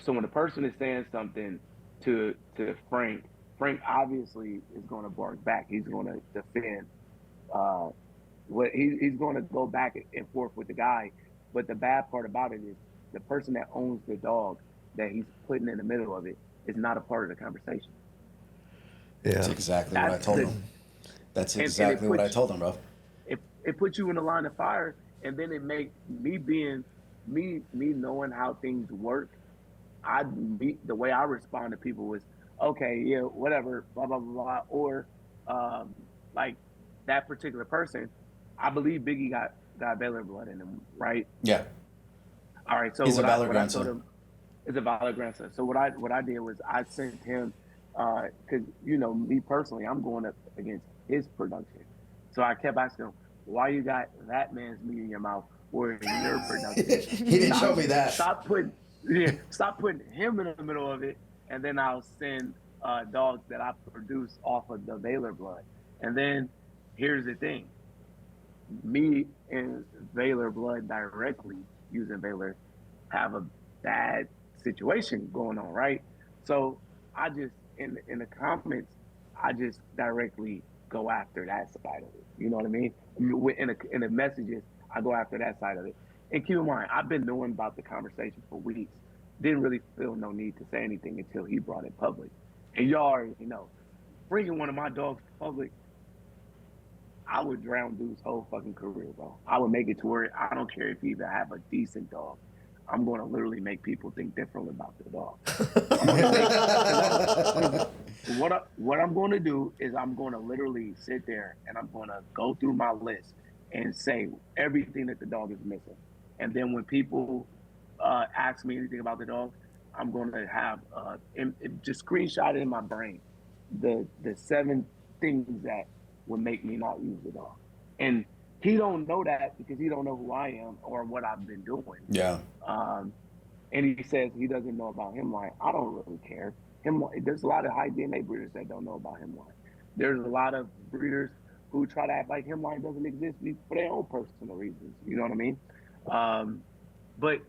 So when a person is saying something to Frank obviously is going to bark back. He's going to defend. Uh, he's going to go back and forth with the guy. But the bad part about it is the person that owns the dog that he's putting in the middle of it is not a part of the conversation. That's Yeah. exactly what I That's told the him. That's and exactly what I told him, bro. it puts you in the line of fire, and then it makes me being me knowing how things work, the way I respond to people was, okay, yeah, whatever, blah blah blah, blah. Or like that particular person, I believe Biggie got Baylor blood in him, right? Yeah, All right. So he's a valid what I told grandson. him is a valid grandson. So what I did was I sent him because me personally, I'm going up against his production. So I kept asking him, why you got that man's meat in your mouth or in your production? He didn't show me that. Stop putting him in the middle of it, and then I'll send dogs that I produce off of the Baylor blood. And then here's the thing: me and Baylor blood directly using Baylor have a bad situation going on, right? So I just in the comments, I just directly go after that side of it. You know what I mean? In the messages, I go after that side of it. And keep in mind, I've been knowing about the conversation for weeks. Didn't really feel no need to say anything until he brought it public. And y'all already know, bringing one of my dogs public, I would drown dude's whole fucking career, bro. I would make it to where I don't care if you even have a decent dog. I'm going to literally make people think differently about the dog. What I'm going to do is I'm going to literally sit there and I'm going to go through my list and say everything that the dog is missing. And then when people ask me anything about the dog, I'm going to have just screenshot it in my brain the 7 things that would make me not use the dog. And he don't know that because he don't know who I am or what I've been doing. Yeah. And he says he doesn't know about Himline. I don't really care. There's a lot of high DNA breeders that don't know about Himline. There's a lot of breeders who try to act like Himline doesn't exist for their own personal reasons. You know what I mean? But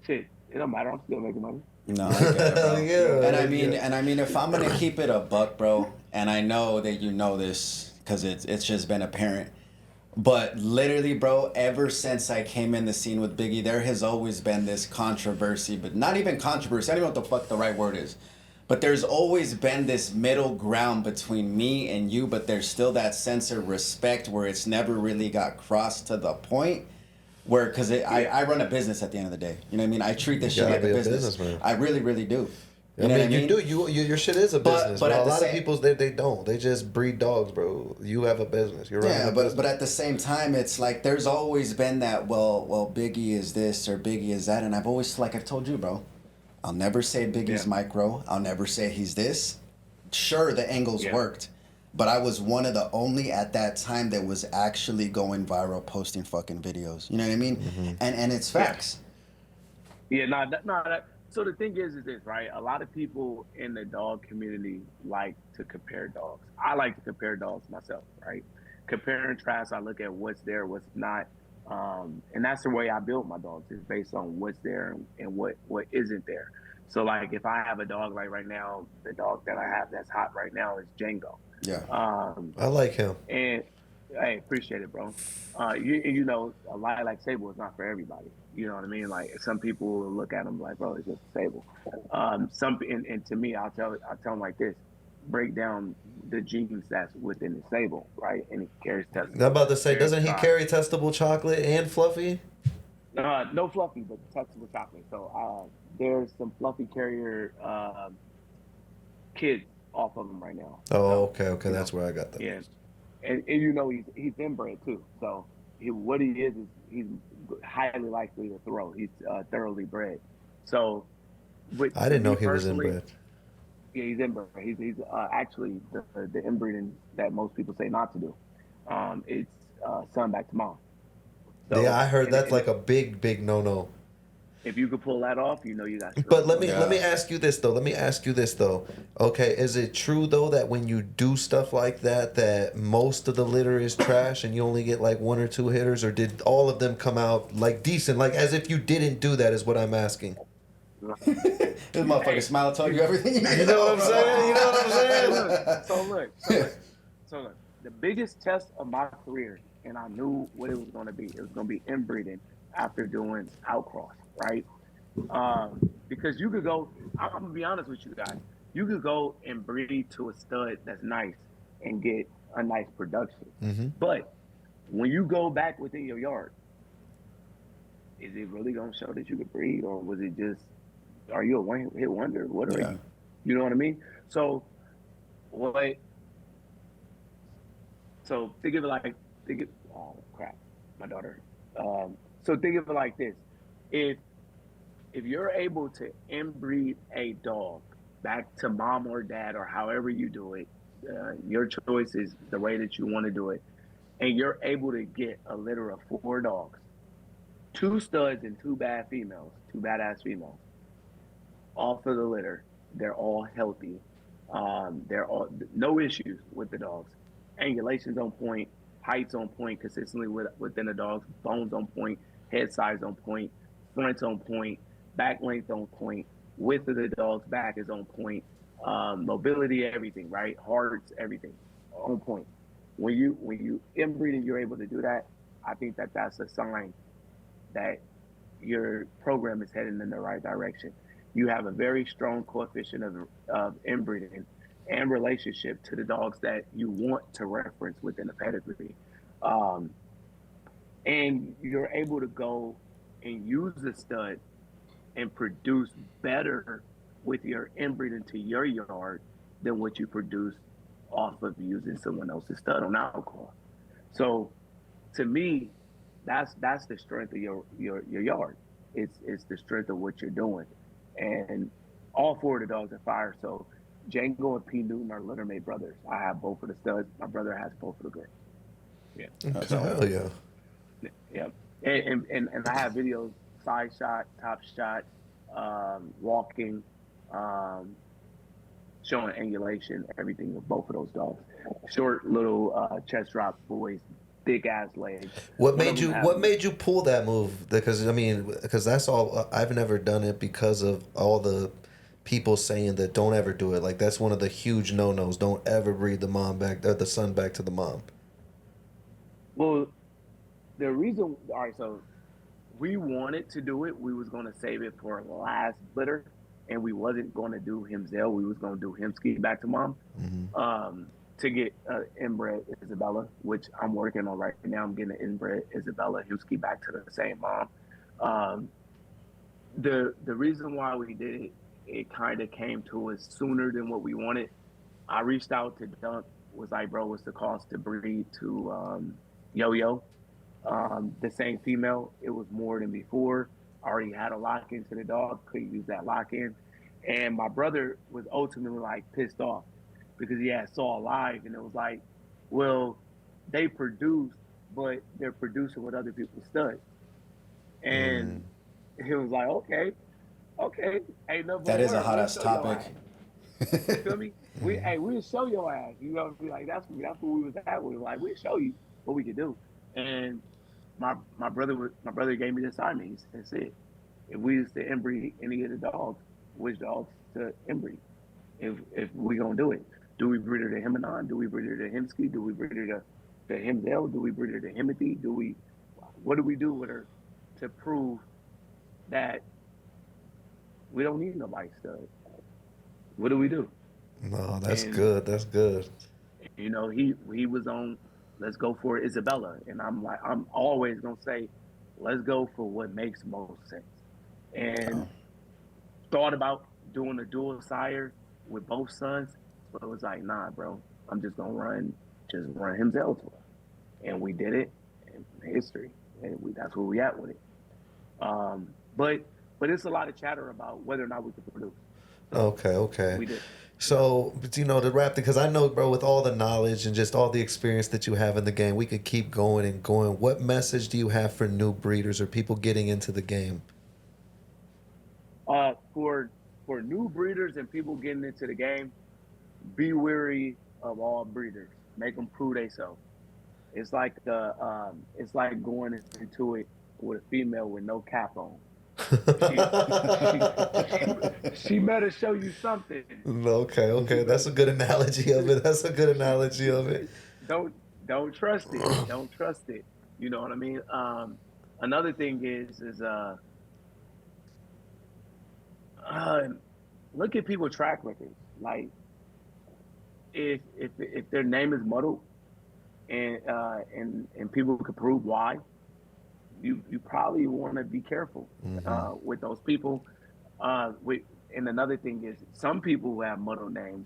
shit, it don't matter. I'm still making money. No, I get it, bro. Yeah, and I mean, if I'm gonna keep it a buck, bro, and I know that you know this because it's just been apparent. But literally, bro, ever since I came in the scene with Biggie, there has always been this controversy, but not even controversy. I don't know what the fuck the right word is. But there's always been this middle ground between me and you, but there's still that sense of respect where it's never really got crossed to the point where, because I run a business at the end of the day. You know what I mean? I treat this shit like a business. I really, really do. You know what I mean? You do. Your shit is a business. But a lot of people, they don't. They just breed dogs, bro. You have a business. You're running a business. But at the same time, it's like there's always been that, well, Biggie is this or Biggie is that. And I've always, like I've told you, bro, I'll never say Biggie's micro. I'll never say he's this. Sure, the angles worked. But I was one of the only at that time that was actually going viral posting fucking videos. You know what I mean? Mm-hmm. And it's facts. So the thing is this, right? A lot of people in the dog community like to compare dogs. I like to compare dogs myself, right? Compare and contrast, I look at what's there, what's not. And that's the way I build my dogs, is based on what's there and what isn't there. So like if I have a dog like right now, the dog that I have that's hot right now is Django. Yeah. I like him. And I appreciate it, bro. A lie like Sable is not for everybody. You know what I mean? Like some people will look at him like, bro, it's just a Sable. And to me, I'll tell them like this: break down the genes that's within the Sable, right? And it carries testable. I'm about to say, doesn't he carry testable chocolate and fluffy? No fluffy, but testable chocolate. So there's some fluffy carrier kids off of him right now. Oh, okay, that's where I got that. Yeah. And he's inbred too. So what he is he's highly likely to throw. He's thoroughly bred. So, I didn't know he was inbred. Yeah, he's inbred. He's actually the inbreeding that most people say not to do. It's son back to mom. So, yeah, I heard that's like a big no-no. If you could pull that off, you got. But let me ask you this though. Okay, is it true though that when you do stuff like that most of the litter is trash and you only get like 1 or 2 hitters, or did all of them come out like decent, like as if you didn't do that? Is what I'm asking. This motherfucker smile told you everything. You know what I'm saying? So look. The biggest test of my career, and I knew what it was going to be. It was going to be inbreeding after doing outcross. Right? Because you could go, I'm going to be honest with you guys, you could go and breed to a stud that's nice and get a nice production. Mm-hmm. But when you go back within your yard, is it really gonna show that you could breed, or was it just, are you a one hit wonder? What are Yeah. you? You know what I mean? So what? So think of it like, oh crap, my daughter. So think of it like this: if you're able to inbreed a dog back to mom or dad or however you do it, your choice is the way that you want to do it, and you're able to get a litter of 4 dogs, 2 studs and 2 badass females, off of the litter. They're all healthy. They're all no issues with the dogs. Angulations on point, heights on point, consistently within the dogs, bones on point, head size on point, fronts on point, back length on point, width of the dog's back is on point, mobility, everything, right? Hearts, everything on point. When you inbreed and you're able to do that, I think that that's a sign that your program is heading in the right direction. You have a very strong coefficient of inbreeding and relationship to the dogs that you want to reference within the pedigree. Um, and you're able to go and use the stud and produce better with your inbreeding to your yard than what you produce off of using someone else's stud on alcohol. So to me, that's the strength of your yard. It's the strength of what you're doing, and all 4 of the dogs are fire. So Django and P Newton are littermate brothers. I have both of the studs. My brother has both of the girls. Yeah. Okay, hell yeah. Yeah. And I have videos, side shot, top shot, walking, showing angulation, everything of both of those dogs. Short little chest drop boys, big ass legs. What made you pull that move? Because I mean, because that's all I've never done it because of all the people saying that don't ever do it. Like that's one of the huge no-nos. Don't ever breed the mom back or the son back to the mom. Well, the reason, all right, so we wanted to do it. We was going to save it for last litter, and we wasn't going to do Himzel. We was going to do Himski back to mom. Mm-hmm. To get inbred Isabella, which I'm working on right now. I'm getting an inbred Isabella Husky back to the same mom. The reason why we did it, it kind of came to us sooner than what we wanted. I reached out to Dunk, was like, bro, what's the cost to breed to Yo-Yo? The same female, it was more than before. I already had a lock-in to the dog, couldn't use that lock-in. And my brother was ultimately like pissed off because he had saw live, and it was like, well, they produce, but they're producing with other people's studs. And he was like, okay, ain't nothing. That is a hot ass topic. You feel me? We'll show your ass. You know, be like that's what we was at. We were like, we'll show you what we could do. And my brother gave me the assignment and said, if we used to inbreed any of the dogs, which dogs to inbreed? If we gonna do it, do we breed her to Himline? Do we breed her to Himski? Do we breed her to Himdale? Do we breed her to Himothy? What do we do with her to prove that we don't need nobody stud? What do we do? No, that's good. That's good. You know, he was on, let's go for Isabella, and I'm always gonna say, let's go for what makes most sense. And thought about doing a dual sire with both sons, but it was like, nah, bro, I'm just gonna run Himzel to her, and we did it. And history, and that's where we at with it. But it's a lot of chatter about whether or not we could produce. So Okay. we did. So, you know, to wrap, because I know, bro, with all the knowledge and just all the experience that you have in the game, we could keep going and going. What message do you have for new breeders or people getting into the game? For new breeders and people getting into the game, be wary of all breeders. Make them prove themselves. It's like going into it with a female with no cap on. She better show you something. Okay. That's a good analogy of it. Don't trust it. Don't trust it. You know what I mean? Another thing is look at people's track records. Like if their name is muddled and people can prove why, you probably want to be careful with those people. And another thing is, some people who have muddled names,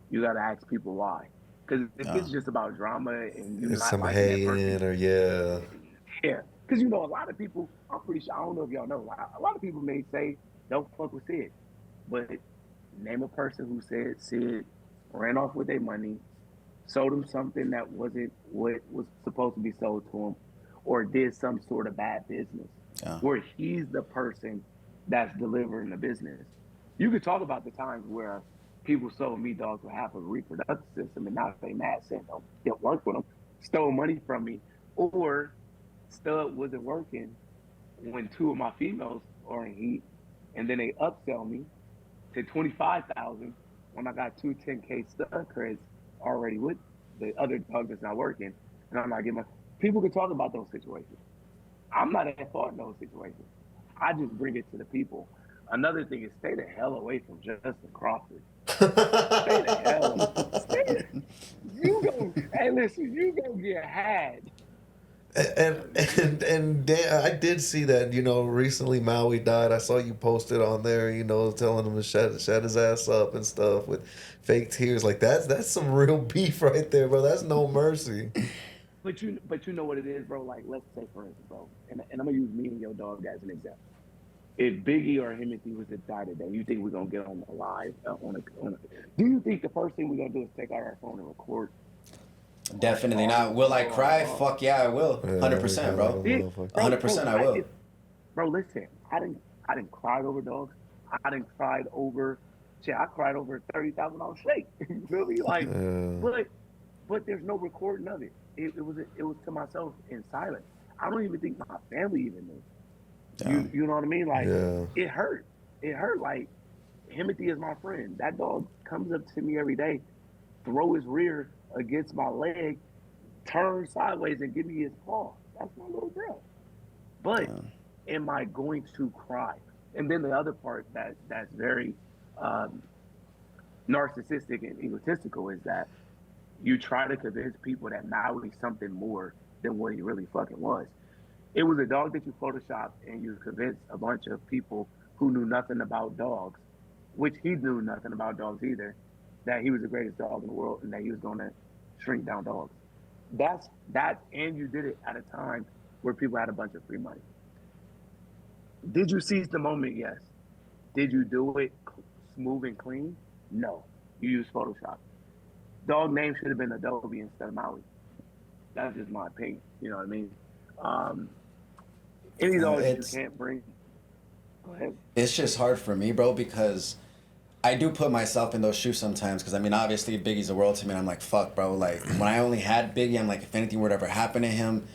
you got to ask people why. Because if it's just about drama and you're It's not some liking that hating person, or yeah. yeah. Because a lot of people, I'm pretty sure, I don't know if y'all know, a lot of people may say, don't fuck with Sid. But name a person who said Sid ran off with their money, sold him something that wasn't what was supposed to be sold to him, or did some sort of bad business where he's the person that's delivering the business. You could talk about the times where people sold me dogs with half a reproductive system and now they mad saying don't work with them, stole money from me, or stud wasn't working when two of my females are in heat, and then they upsell me to 25,000 when I got two 10K stud creds already with the other dog that's not working, and I'm not getting my. People can talk about those situations. I'm not at fault in those situations. I just bring it to the people. Another thing is stay the hell away from Justin Crawford. Stay the hell. Stay. You go. Hey, listen. You go get had. And Dan, I did see that, recently Maui died. I saw you posted on there, telling him to shut his ass up and stuff with fake tears. Like that's some real beef right there, bro. That's no mercy. But you know what it is, bro. Like, let's say for instance, bro, and I'm gonna use me and your dog as an example. If Biggie or Himothy was to die today, you think we're gonna get on the live do you think the first thing we're gonna do is take out our phone and record? Definitely not. Will I cry? Fuck yeah, I will. 100%, bro. 100%, I will. Bro, listen. I didn't cry over dogs. I didn't cry over. Shit, I cried over $30,000 steak. You feel me? Like, but there's no recording of it. It was to myself in silence. I don't even think my family even knew. You know what I mean? Like, it hurt. It hurt. Like, Himothy is my friend. That dog comes up to me every day, throw his rear against my leg, turn sideways and give me his paw. That's my little girl. But am I going to cry? And then the other part that's very narcissistic and egotistical is that you try to convince people that Maui's something more than what he really fucking was. It was a dog that you photoshopped and you convinced a bunch of people who knew nothing about dogs, which he knew nothing about dogs either, that he was the greatest dog in the world and that he was going to shrink down dogs. And you did it at a time where people had a bunch of free money. Did you seize the moment? Yes. Did you do it smooth and clean? No. You used Photoshop. Dog name should have been Adobe instead of Maui. That's just my opinion. You know what I mean? Any dog that you can't bring. Go ahead. It's just hard for me, bro, because I do put myself in those shoes sometimes. Because, I mean, obviously, Biggie's the world to me. And I'm like, fuck, bro. Like, when I only had Biggie, I'm like, if anything would ever happen to him,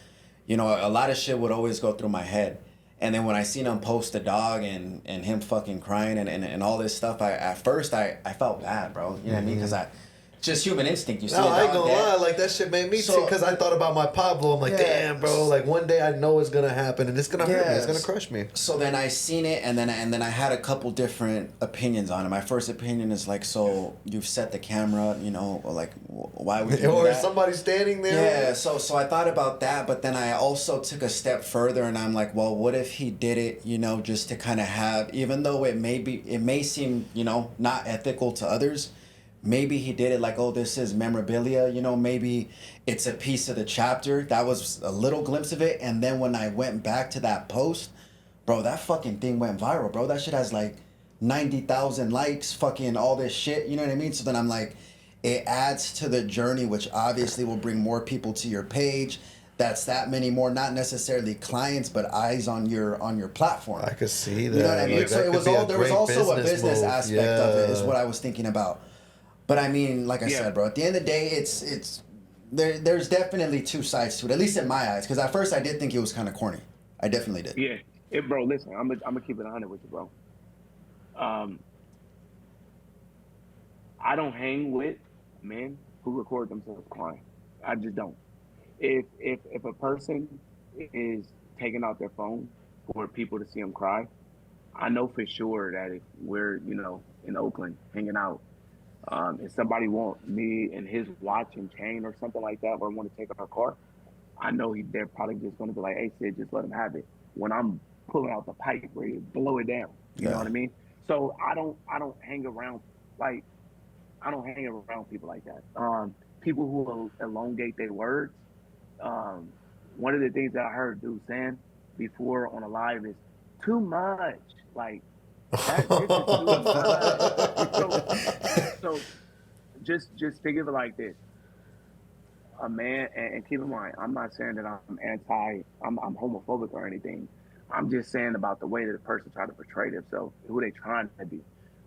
a lot of shit would always go through my head. And then when I seen him post the dog and him fucking crying and all this stuff, at first I felt bad, bro. You know what I mean? Because just human instinct. You see, I ain't gonna lie, like that shit made me sick because I thought about my Pablo. I'm like, damn, bro, like one day I know it's gonna happen and it's gonna hurt me, it's gonna crush me. So then I seen it and then I had a couple different opinions on it. My first opinion is like, so you've set the camera, or like why would you do or that? is somebody standing there? Yeah, so I thought about that, but then I also took a step further and I'm like, well, what if he did it, just to kind of have, even though it may seem, not ethical to others. Maybe he did it like, oh, this is memorabilia, maybe it's a piece of the chapter. That was a little glimpse of it. And then when I went back to that post, bro, that fucking thing went viral, bro. That shit has like 90,000 likes, fucking all this shit. You know what I mean? So then I'm like, it adds to the journey, which obviously will bring more people to your page. That's that many more, not necessarily clients, but eyes on your platform. I could see that. You know what I mean? Like, so there was also a business aspect of it, is what I was thinking about. But I mean, like I said, bro, at the end of the day, it's there's definitely two sides to it, at least in my eyes. Because at first I did think it was kind of corny. I definitely did. Yeah, bro, listen, I'm gonna keep it 100 with you, bro. I don't hang with men who record themselves crying. I just don't. If a person is taking out their phone for people to see them cry, I know for sure that if we're in Oakland hanging out. If somebody want me and his watch and chain or something like that, or want to take our car, I know they're probably just going to be like, hey, Sid, just let him have it. When I'm pulling out the pipe ready to blow it down, you know what I mean? So I don't hang around like I don't hang around people like that. People who will elongate their words. Um, one of the things that I heard dude saying before on a live is too much. Like this is too much. So just think of it like this: a man, and keep in mind, I'm not saying that I'm homophobic or anything. I'm just saying about the way that a person try to portray themselves, who they trying to be.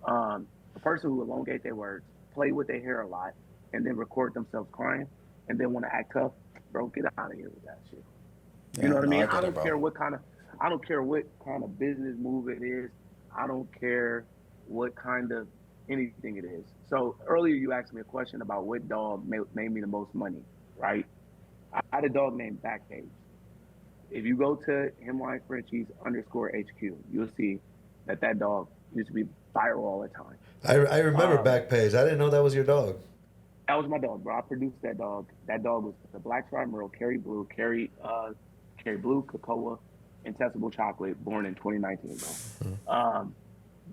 A person who elongate their words, play with their hair a lot, and then record themselves crying, and then want to act tough, bro, get out of here with that shit. You know what I mean? I don't care what kind of business move it is. I don't care what kind of anything it is. So earlier you asked me a question about what dog made me the most money, right? I had a dog named Backpage. If you go to Himline Frenchies _ HQ, you'll see that dog used to be viral all the time. I remember Backpage. I didn't know that was your dog. That was my dog, bro. I produced that dog. That dog was the Black Stripe Merle, Kerry Blue, Kerry Blue, Cocoa, and Testable Chocolate, born in 2019, bro.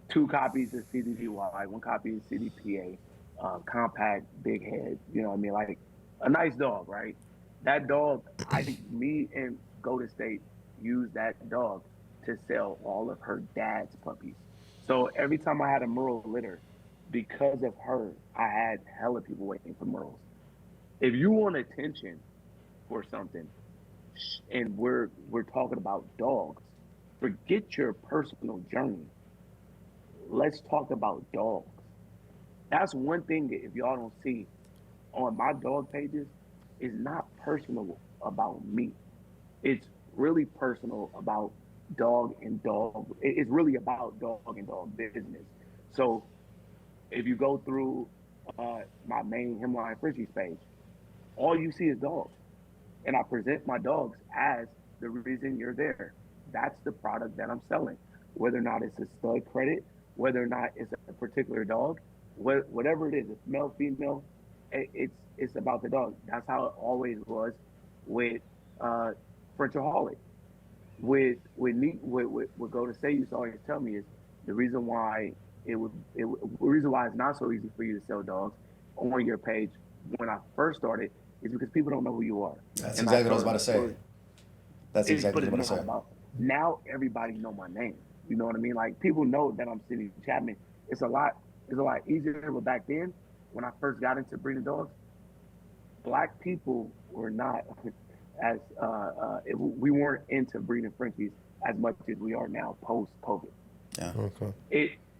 2 copies of CDPY, 1 copy of CDPA, compact, big head, you know what I mean? Like, a nice dog, right? That dog, me and Golden State used that dog to sell all of her dad's puppies. So every time I had a Merle litter, because of her, I had hella people waiting for Merles. If you want attention for something, and we're talking about dogs, forget your personal journey. Let's talk about dogs. That's one thing that if y'all don't see on my dog pages, is not personal about me. It's really personal about dog and dog. It's really about dog and dog business. So if you go through my main Himline Frenchies page, all you see is dogs. And I present my dogs as the reason you're there. That's the product that I'm selling. Whether or not it's a stud credit, whether or not it's a particular dog, whatever it is, it's male, female, it's about the dog. That's how it always was with Frenchaholic. With Go to Say used to always tell me is the reason why the reason why it's not so easy for you to sell dogs on your page when I first started is because people don't know who you are. That's exactly what I was about to say. That's exactly what I was about to say. Now everybody know my name. You know what I mean? Like people know that I'm Sidney Chapman. It's a lot easier. But back then, when I first got into breeding dogs, Black people were not as we weren't into breeding Frenchies as much as we are now post COVID. Yeah. Okay.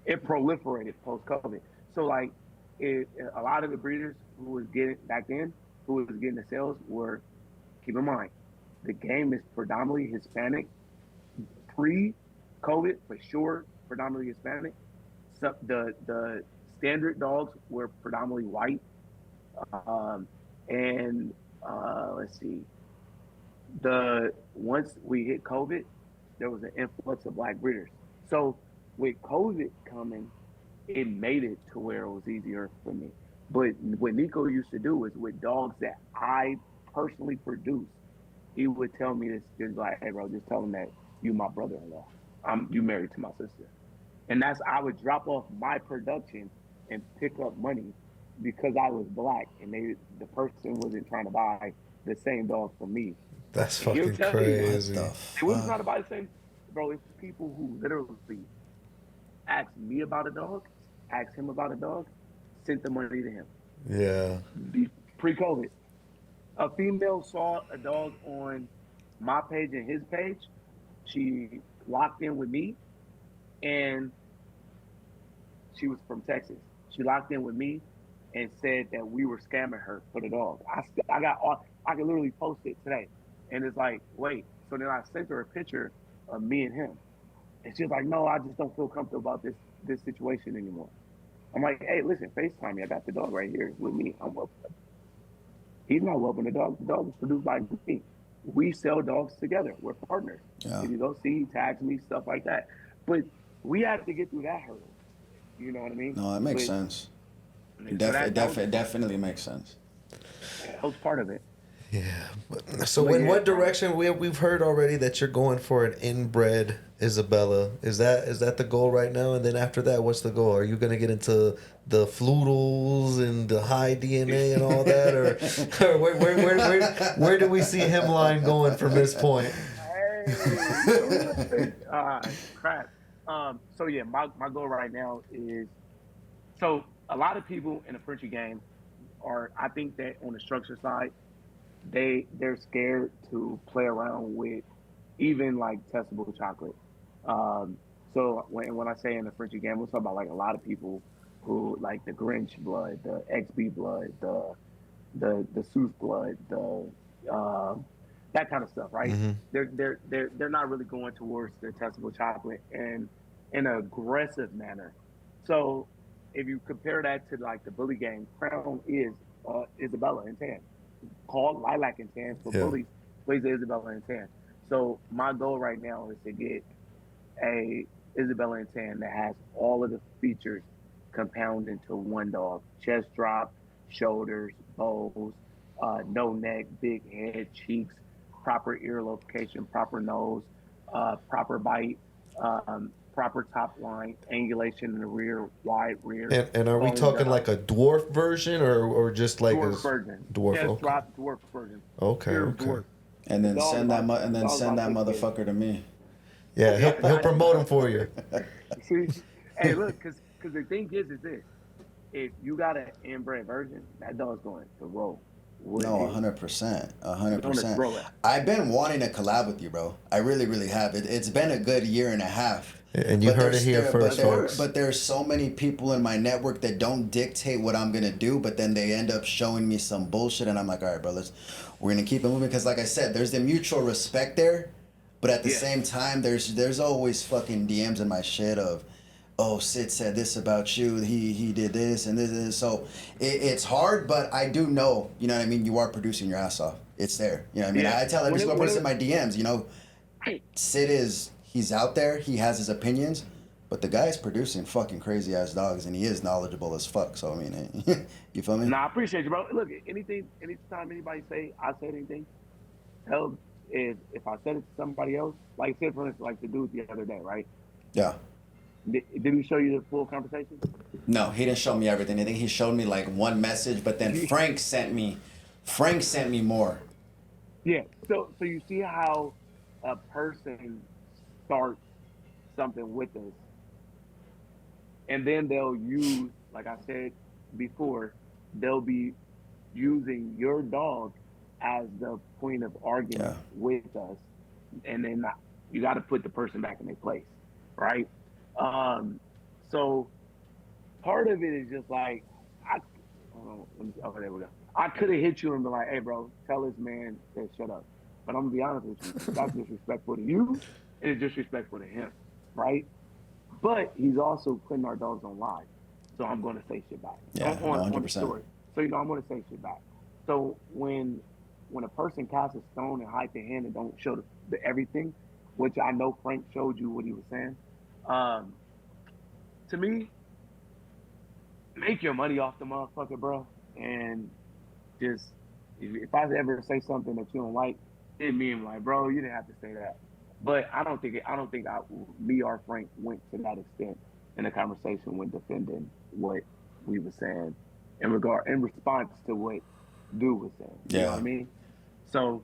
It proliferated post COVID. So like a lot of the breeders who was getting back then, who was getting the sales were, keep in mind, the game is predominantly Hispanic. Pre-COVID, for sure, predominantly Hispanic. So the standard dogs were predominantly white. Let's see. Once we hit COVID, there was an influx of Black breeders. So with COVID coming, it made it to where it was easier for me. But what Nico used to do is with dogs that I personally produced, he would tell me this, just like, hey bro, just tell him that you my brother-in-law. You married to my sister. And I would drop off my production and pick up money because I was Black and the person wasn't trying to buy the same dog from me. That's fucking crazy. They wasn't trying to buy the same. Bro, it's people who literally asked me about a dog, asked him about a dog, sent the money to him. Yeah. Pre-COVID. A female saw a dog on my page and his page. She locked in with me, and she was from Texas. She locked in with me and said that we were scamming her for the dog. I can literally post it today. And it's like, wait. So then I sent her a picture of me and him. And she's like, no, I just don't feel comfortable about this situation anymore. I'm like, hey, listen, FaceTime me. I got the dog right here with me. I'm whelping him. He's not whelping the dog. The dog is produced by me. We sell dogs together. We're partners. Yeah. If you go see, he tags me, stuff like that. But we had to get through that hurdle. You know what I mean? No, it makes sense. It definitely makes sense. That was part of it. Yeah. So in what direction we've heard already that you're going for an inbred Isabella? Is that the goal right now? And then after that, what's the goal? Are you gonna get into the floodals and the high DNA and all that, or where do we see Himline going from this point? Hey, crap. So yeah, my goal right now is, so a lot of people in the Frenchie game are, I think that on the structure side, they're scared to play around with even like testable chocolate. So when I say in the Frenchie game, we're talking about like a lot of people who like the Grinch blood, the XB blood, the Seuss blood, the that kind of stuff, right? Mm-hmm. They're not really going towards the testable chocolate and in an aggressive manner. So if you compare that to like the bully game, Crown is Isabella and Tan, called Lilac and Tan for Yeah. bullies, plays Isabella and Tan. So my goal right now is to get a Isabella and Tan that has all of the features compound into one dog: chest drop, shoulders, bows, no neck, big head, cheeks, proper ear location, proper nose, proper bite, proper top line, angulation in the rear, wide rear. And are we bone talking dog, like a dwarf version or just like dwarf version? dwarf? Chest Okay. drop, dwarf version. Okay. Pure Okay. dwarf. And then Dog send that about- and then dog send that about 6 motherfucker to me. Yeah, he'll promote him for you. See, hey, look, because the thing is this: if you got an inbred version, that dog's going to roll. No, 100%, Gonna 100%. throw it. I've been wanting to collab with you, bro. I really, really have. It's been a good year and a half. And you But heard it there's- here there- first, folks. But there's so many people in my network that don't dictate what I'm gonna do, but then they end up showing me some bullshit, and I'm like, all right, bro, we're gonna keep it moving because, like I said, there's the mutual respect there, but at the Yeah. same time, there's always fucking DMs in my shit of, oh, Sid said this about you. He did this and this. So it's hard, but I do know, you know what I mean. You are producing your ass off. It's there. You know what I mean. Yeah. I tell every When it- single when person in it- my DMs, you know, Sid he's out there. He has his opinions, but the guy's producing fucking crazy ass dogs, and he is knowledgeable as fuck. So I mean, you feel me? Nah, I appreciate you, bro. Look, anytime anybody say I said anything, tell them if I said it to somebody else, like say for instance, like the dude the other day, right? Yeah. Did he show you the full conversation? No, he didn't show me everything. I think he showed me like one message, but then Frank sent me more. Yeah. So you see how a person starts something with us, and then they'll use, like I said before, they'll be using your dog as the point of argument with us, and then you got to put the person back in their place, right? So part of it is just like there we go. I could have hit you and be like, "Hey, bro, tell this man to shut up." But I'm gonna be honest with you, that's disrespectful to you, and it's disrespectful to him, right? But he's also putting our dogs on live, so I'm gonna say shit back. Yeah, on the 100%. story. So I'm gonna say shit back. So when a person casts a stone and hides their hand and don't show the everything, which I know Frank showed you what he was saying, to me, make your money off the motherfucker, bro, and just if I ever say something that you don't like, it mean like, bro, you didn't have to say that. But I don't think me or Frank went to that extent in the conversation when defending what we were saying in response to what dude was saying. You know what I mean? So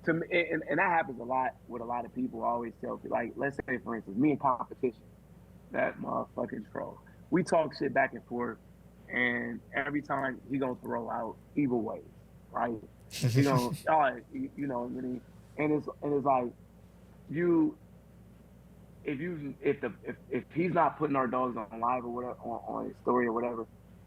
to me, and that happens a lot with a lot of people. I always tell people, like, let's say for instance, me in competition, that motherfucking troll. We talk shit back and forth, and every time he gonna throw out evil ways, right? You know, and it's like if he's not putting our dogs on live or whatever on his story or whatever,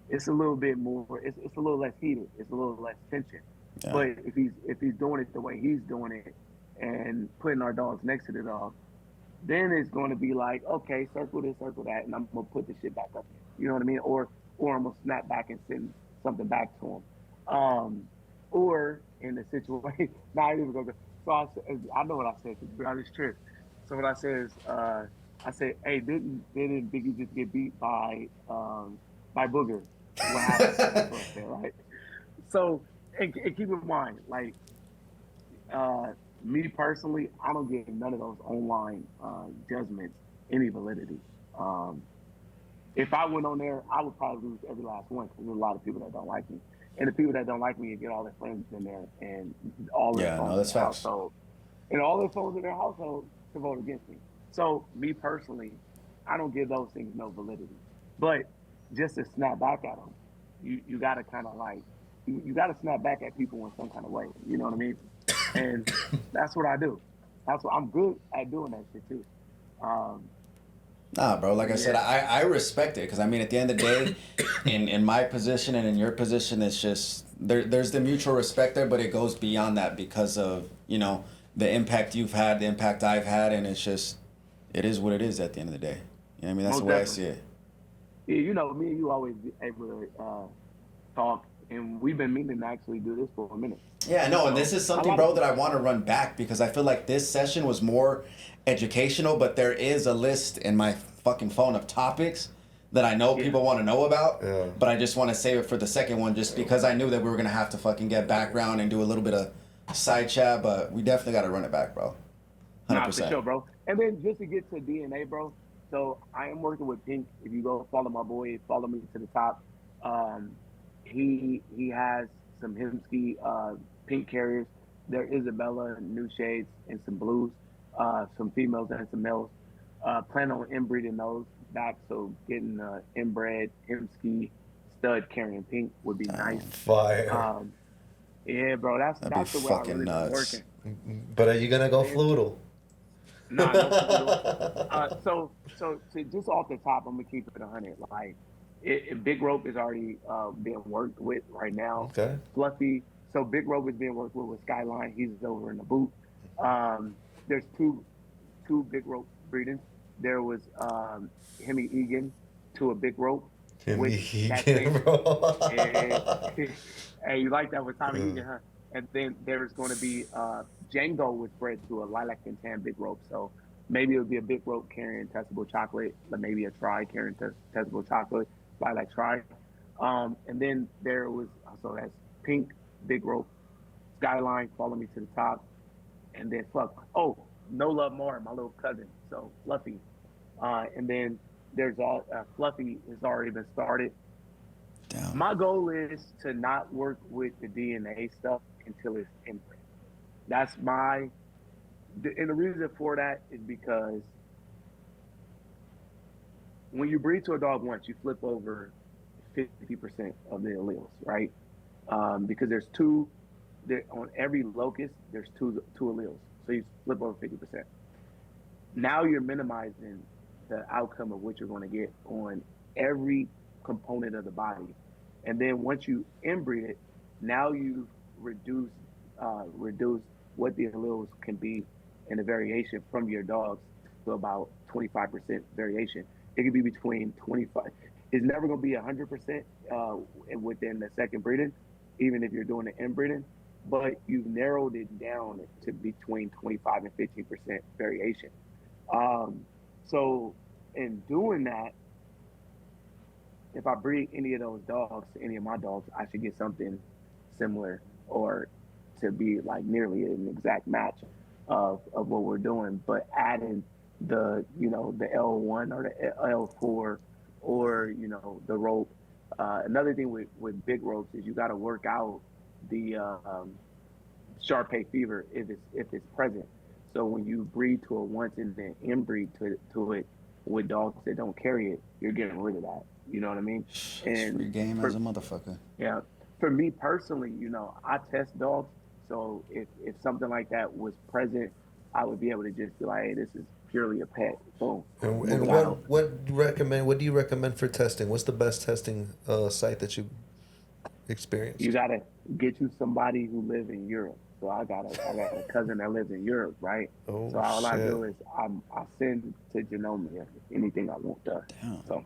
it's a little bit more. It's a little less heated. It's a little less tension. Yeah. But if he's doing it the way he's doing it and putting our dogs next to the dog, then it's going to be like, okay, circle this, circle that, and I'm gonna put the shit back up here. You know what I mean? Or I'm gonna snap back and send something back to him. Or in the situation, not even go. So I know what I said. To be honest, trip. So what I said is, I said, hey, didn't Biggie just get beat by Booger? What happened? Right. So and keep in mind, like Me personally, I don't give none of those online judgments any validity. Um, if I went on there, I would probably lose every last one because there's a lot of people that don't like me, and the people that don't like me, get all their friends in there and all their Yeah, no, phones in that's their facts. household, and all their phones in their household to vote against me. So me personally, I don't give those things no validity. But just to snap back at them, you got to kind of like you got to snap back at people in some kind of way. You know what I mean? And that's what I do. That's what I'm good at doing that shit too. Um, Nah, bro. Like I said, yeah, I respect it because I mean, at the end of the day, in my position and in your position, it's just there's the mutual respect there, but it goes beyond that because of the impact you've had, the impact I've had, and it's just it is what it is at the end of the day. You know what I mean? That's the most way I definitely. see it. Yeah, me and you always be able to talk, and we've been meaning to actually do this for a minute. Yeah, no, and So this is a something, lot of bro, that I want to run back because I feel like this session was more educational, but there is a list in my fucking phone of topics that I know yeah, people want to know about, Yeah. but I just want to save it for the second one just because I knew that we were going to have to fucking get background and do a little bit of side chat, but we definitely got to run it back, bro. nah, for 100%. sure, bro. And then just to get to DNA, bro. So I am working with Pink. If you go follow my boy, follow me to the top. Um, he has some Himsky pink carriers. There Isabella, new shades, and some blues, some females and some males. Plan on inbreeding those back, so getting inbred Himsky stud carrying pink would be nice. Fire. Um, yeah, bro, that's That'd be that's the way I fucking really been nuts. working. But are you gonna go And floodal? nah, no fluidal. So to just off the top, I'm gonna keep it 100. Like, Big Rope is already being worked with right now. Okay. Fluffy. So Big Rope is being worked with Skyline. He's over in the boot. There's two Big Rope breedings. There was Hemi Egan to a Big Rope, Jimmy which that Egan, thing. eh, bro. hey, you like that with Tommy Yeah. Egan, huh? And then there's going to be Django was bred to a lilac and tan big rope. So maybe it would be a big rope carrying testable chocolate, but maybe a tri carrying testable chocolate, lilac tri. And then there was, so that's pink, big rope, skyline, follow me to the top. And then No Love More, my little cousin. So Fluffy. And then there's Fluffy has already been started. Damn. My goal is to not work with the DNA stuff until it's inbred. That's and the reason for that is because when you breed to a dog once, you flip over 50% of the alleles, right? Because there's on every locus, there's two alleles. So you flip over 50%. Now you're minimizing the outcome of what you're going to get on every component of the body. And then once you inbreed it, now you've reduced what the alleles can be in the variation from your dogs to about 25% variation. It could be between 25. It's never going to be 100% within the second breeding, even if you're doing the inbreeding. But you've narrowed it down to between 25 and 15% variation. So in doing that, if I breed any of those dogs to any of my dogs, I should get something similar or to be like nearly an exact match of what we're doing, but adding the L1 or the L4 or the rope. Another thing with big ropes is you got to work out the Shar-Pei fever if it's present. So when you breed to it once and then inbreed to it with dogs that don't carry it, you're getting rid of that. You know what I mean? It's And free game as a motherfucker. yeah, for me personally, I test dogs. So if something like that was present, I would be able to just be like, hey, this is purely a pet. Boom. And what do you recommend for testing? What's the best testing site that you You experienced? gotta get you somebody who lives in Europe. So I got a cousin that lives in Europe, right? Oh So all I shit. do is I send to Genomia anything I want done. Damn. So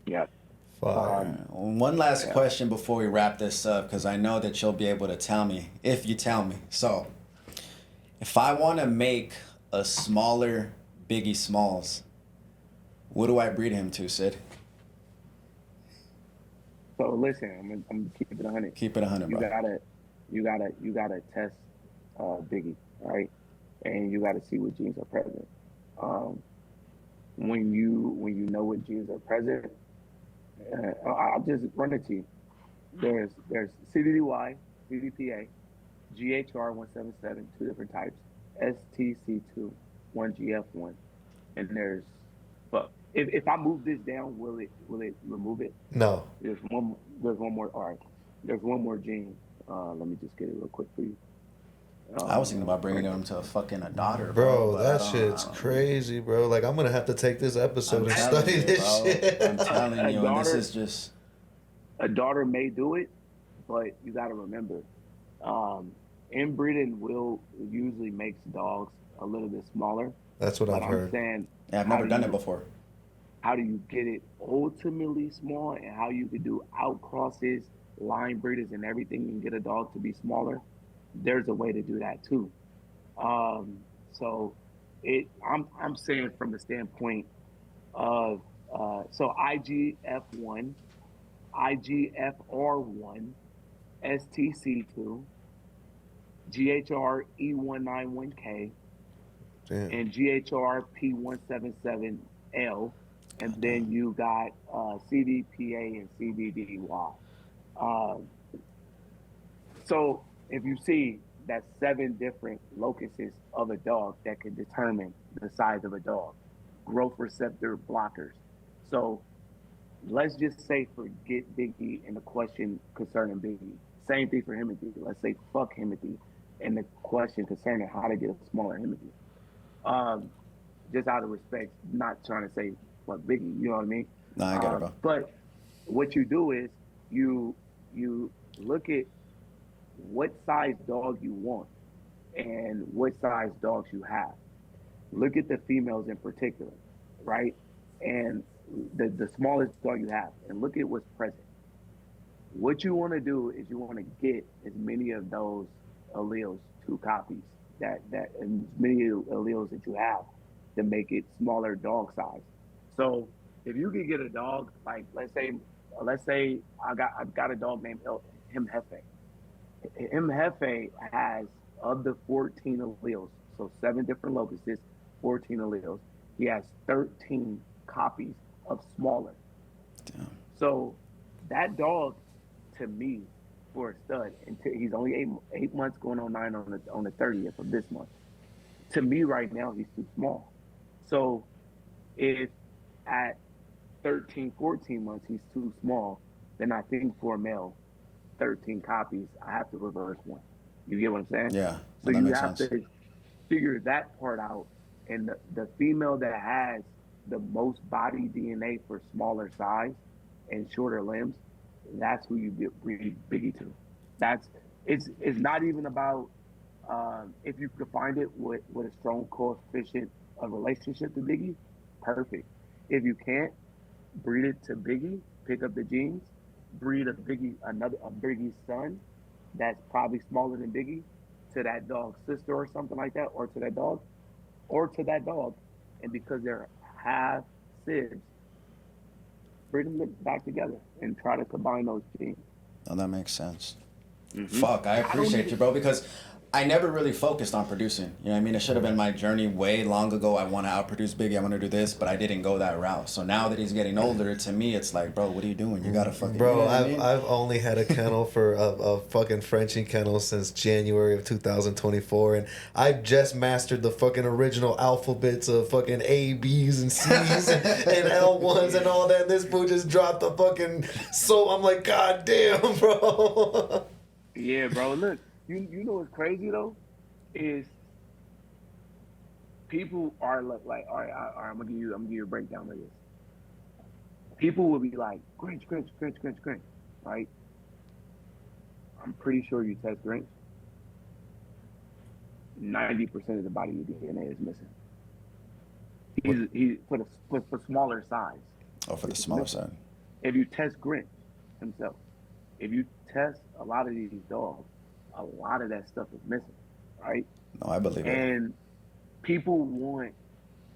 yeah. Fire. One last Yeah. question before we wrap this up, because I know that you'll be able to tell me if you tell me. So, if I want to make a smaller Biggie Smalls, what do I breed him to, Sid? So listen, I'm gonna keep it 100. Keep it 100, You bro. gotta test Biggie, right? And you got to see what genes are present. Um, when you know what genes are present, I'll just run it to you. There's CDDY, CDPA, GHR 177, two different types, STC2, one GF1, and there's but if I move this down, will it remove it? No, There's one more. All right, there's one more gene. Let me just get it real quick for you. I was thinking about bringing him to a fucking a daughter, bro, but that shit's I don't- crazy, bro. Like, I'm gonna have to take this episode I'm and telling study you, this bro. shit. I'm telling you, and this daughter- is just A daughter may do it, but you got to remember, inbreeding will usually makes dogs a little bit smaller. That's what But I've I'm heard. saying, yeah, I've how never do done you- it before. how do you get it ultimately small, and how you could do outcrosses, line breeders, and everything, and get a dog to be smaller. There's a way to do that too. So I'm saying from the standpoint of so IGF1, IGFR1, STC2, GHR E191K, Damn. and GHR P177L, and then you got CDPA and CDDY. So if you see that 7 different locuses of a dog that can determine the size of a dog, growth receptor blockers. So let's just say forget Biggie and the question concerning Biggie. Same thing for Himothy. Let's say fuck Himothy and the question concerning how to get a smaller Himothy. Just out of respect, not trying to say fuck Biggie, you know what I mean? Nah, I get it, bro. But what you do is you look at what size dog you want and what size dogs you have. Look at the females in particular, right? And the smallest dog you have, and look at what's present. What you want to do is you want to get as many of those alleles, 2 copies, that and as many alleles that you have to make it smaller dog size. So if you could get a dog, like let's say I got a dog named Himhefe. Himhefe has, of the 14 alleles, so 7 different locuses, 14 alleles, he has 13 copies of smaller. Damn. So that dog, to me, for a stud, until he's only 8 months, going on 9 on the 30th of this month. To me, right now, he's too small. So if at 13, 14 months he's too small, then I think for a male, 13 copies, I have to reverse one. You get what I'm saying? Yeah, So that you makes have sense. to figure that part out. And the female that has the most body DNA for smaller size and shorter limbs, that's who you breed Biggie to. It's not even about if you could find it with a strong coefficient of relationship to Biggie, perfect. If you can't, breed it to Biggie, pick up the genes, breed a Biggie's son that's probably smaller than Biggie to that dog's sister or something like that, or to that dog, and because they're half sibs, breed them back together and try to combine those genes. Oh, that makes sense. Mhm. Fuck, I don't appreciate even- you, bro, because I never really focused on producing. You know what I mean? It should have been my journey way long ago. I want to outproduce Biggie. I want to do this, but I didn't go that route. So now that he's getting older, to me, it's like, bro, what are you doing? You gotta fucking. Bro, you know what I mean? I've only had a kennel for a fucking Frenchie kennel since January of 2024, and I've just mastered the fucking original alphabets of fucking A, B's, and C's and L1s and all that. And this fool just dropped the fucking. So I'm like, God damn, bro. Yeah, bro. Look, you know what's crazy though, is people are like, all right, I'm gonna give you a breakdown of this. People will be like, Grinch, right? I'm pretty sure you test Grinch. 90% of the body of DNA is missing. He's for smaller size. Oh, for the smaller side. If you test Grinch himself, if you test a lot of these dogs, a lot of that stuff is missing, right? No, I believe it. And people want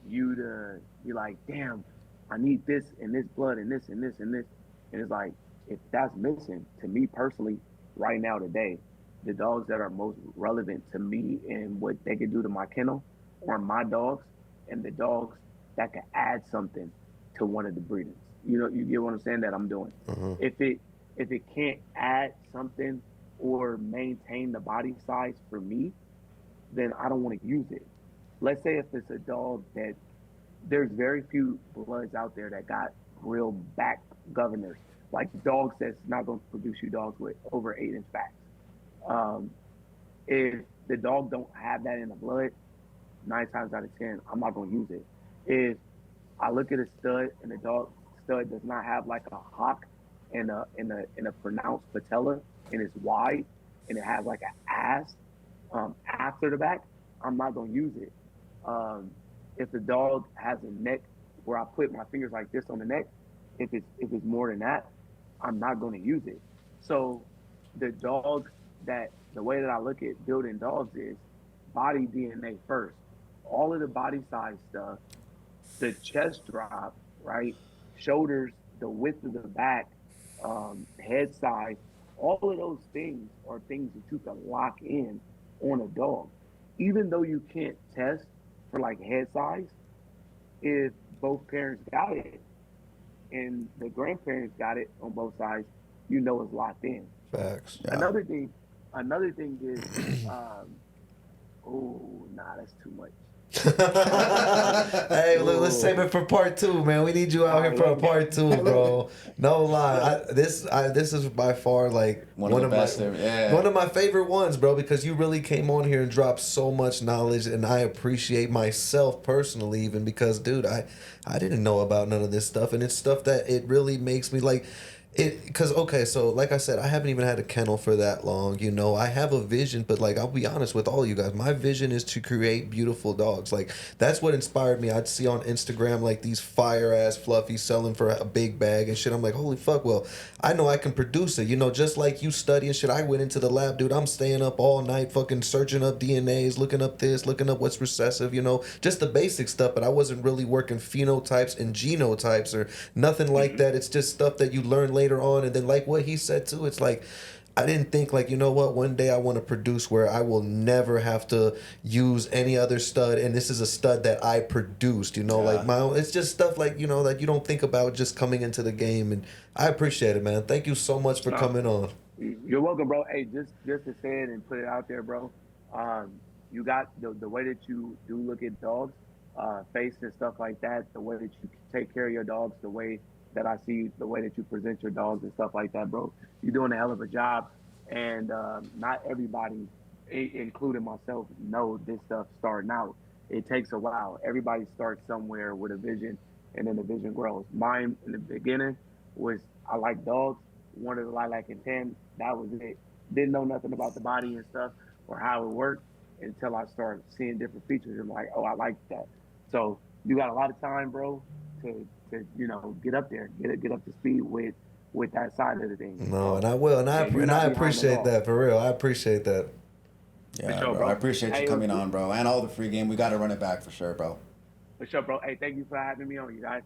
you to be like, damn, I need this and this blood and this and this and this. And it's like, if that's missing, to me personally, right now today, the dogs that are most relevant to me and what they can do to my kennel are my dogs and the dogs that can add something to one of the breedings. You know, you get what I'm saying that I'm doing. Mhm. If it can't add something or maintain the body size for me, then I don't want to use it. Let's say if it's a dog that there's very few bloods out there that got real back governors, like dogs that's not going to produce you dogs with over 8-inch backs. Um, if the dog don't have that in the blood, 9 times out of 10, I'm not going to use it. If I look at a stud and the dog stud does not have like a hock and a pronounced patella and it's wide and it has like an ass after the back, I'm not going to use it. If the dog has a neck where I put my fingers like this on the neck, if it's more than that, I'm not going to use it. So the dog that the way that I look at building dogs is body DNA first. All of the body size stuff, the chest drop, right? Shoulders, the width of the back, head size, all of those things are things that you can lock in on a dog. Even though you can't test for like head size, if both parents got it and the grandparents got it on both sides, you know it's locked in. Facts. Yeah. Another thing is, oh, nah, that's too much. Hey, look, let's save it for part 2, man. We need you out here for a part 2, bro. No lie, this is by far like One of the best. one of my favorite ones, bro. Because you really came on here and dropped so much knowledge, and I appreciate myself personally, even because, dude, I didn't know about none of this stuff, and it's stuff that it really makes me like. Because, okay, so like I said, I haven't even had a kennel for that long, you know. I have a vision, but like, I'll be honest with all you guys, my vision is to create beautiful dogs. Like, that's what inspired me. I'd see on Instagram like these fire ass fluffies selling for a big bag and shit. I'm like, holy fuck, well, I know I can produce it, you know. Just like you studying shit, I went into the lab, dude. I'm staying up all night fucking searching up DNAs, looking up this, looking up what's recessive, you know, just the basic stuff. But I wasn't really working phenotypes and genotypes or nothing like that. It's just stuff that you learn later on. And then like what he said too, it's like I didn't think like, you know what, one day I want to produce where I will never have to use any other stud, and this is a stud that I produced, you know. Like my own, it's just stuff like, you know, that you don't think about just coming into the game. And I appreciate it, man. Thank you so much for coming on. You're welcome, bro. Hey, just to say it and put it out there, bro, you got the way that you do look at dogs, face and stuff like that, the way that you take care of your dogs, the way that I see, the way that you present your dogs and stuff like that, bro. You're doing a hell of a job. And not everybody, including myself, know this stuff starting out. It takes a while. Everybody starts somewhere with a vision, and then the vision grows. Mine in the beginning was I like dogs, wanted a lilac and tan. That was it. Didn't know nothing about the body and stuff or how it worked until I started seeing different features. I'm like, oh, I like that. So you got a lot of time, bro, to you know, get up there, get up to speed with that side of the thing. No, and I will, and I appreciate that for real. I appreciate that. Yeah, sure, bro. bro. I appreciate you coming on, bro, and all the free game. We got to run it back for sure, bro. For sure, bro. Hey, thank you for having me on, you guys.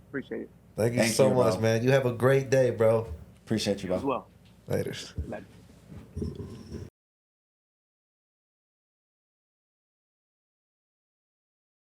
Appreciate it. Thank you so much, bro. Man. You have a great day, bro. Appreciate you, bro. You as well. Later. Later.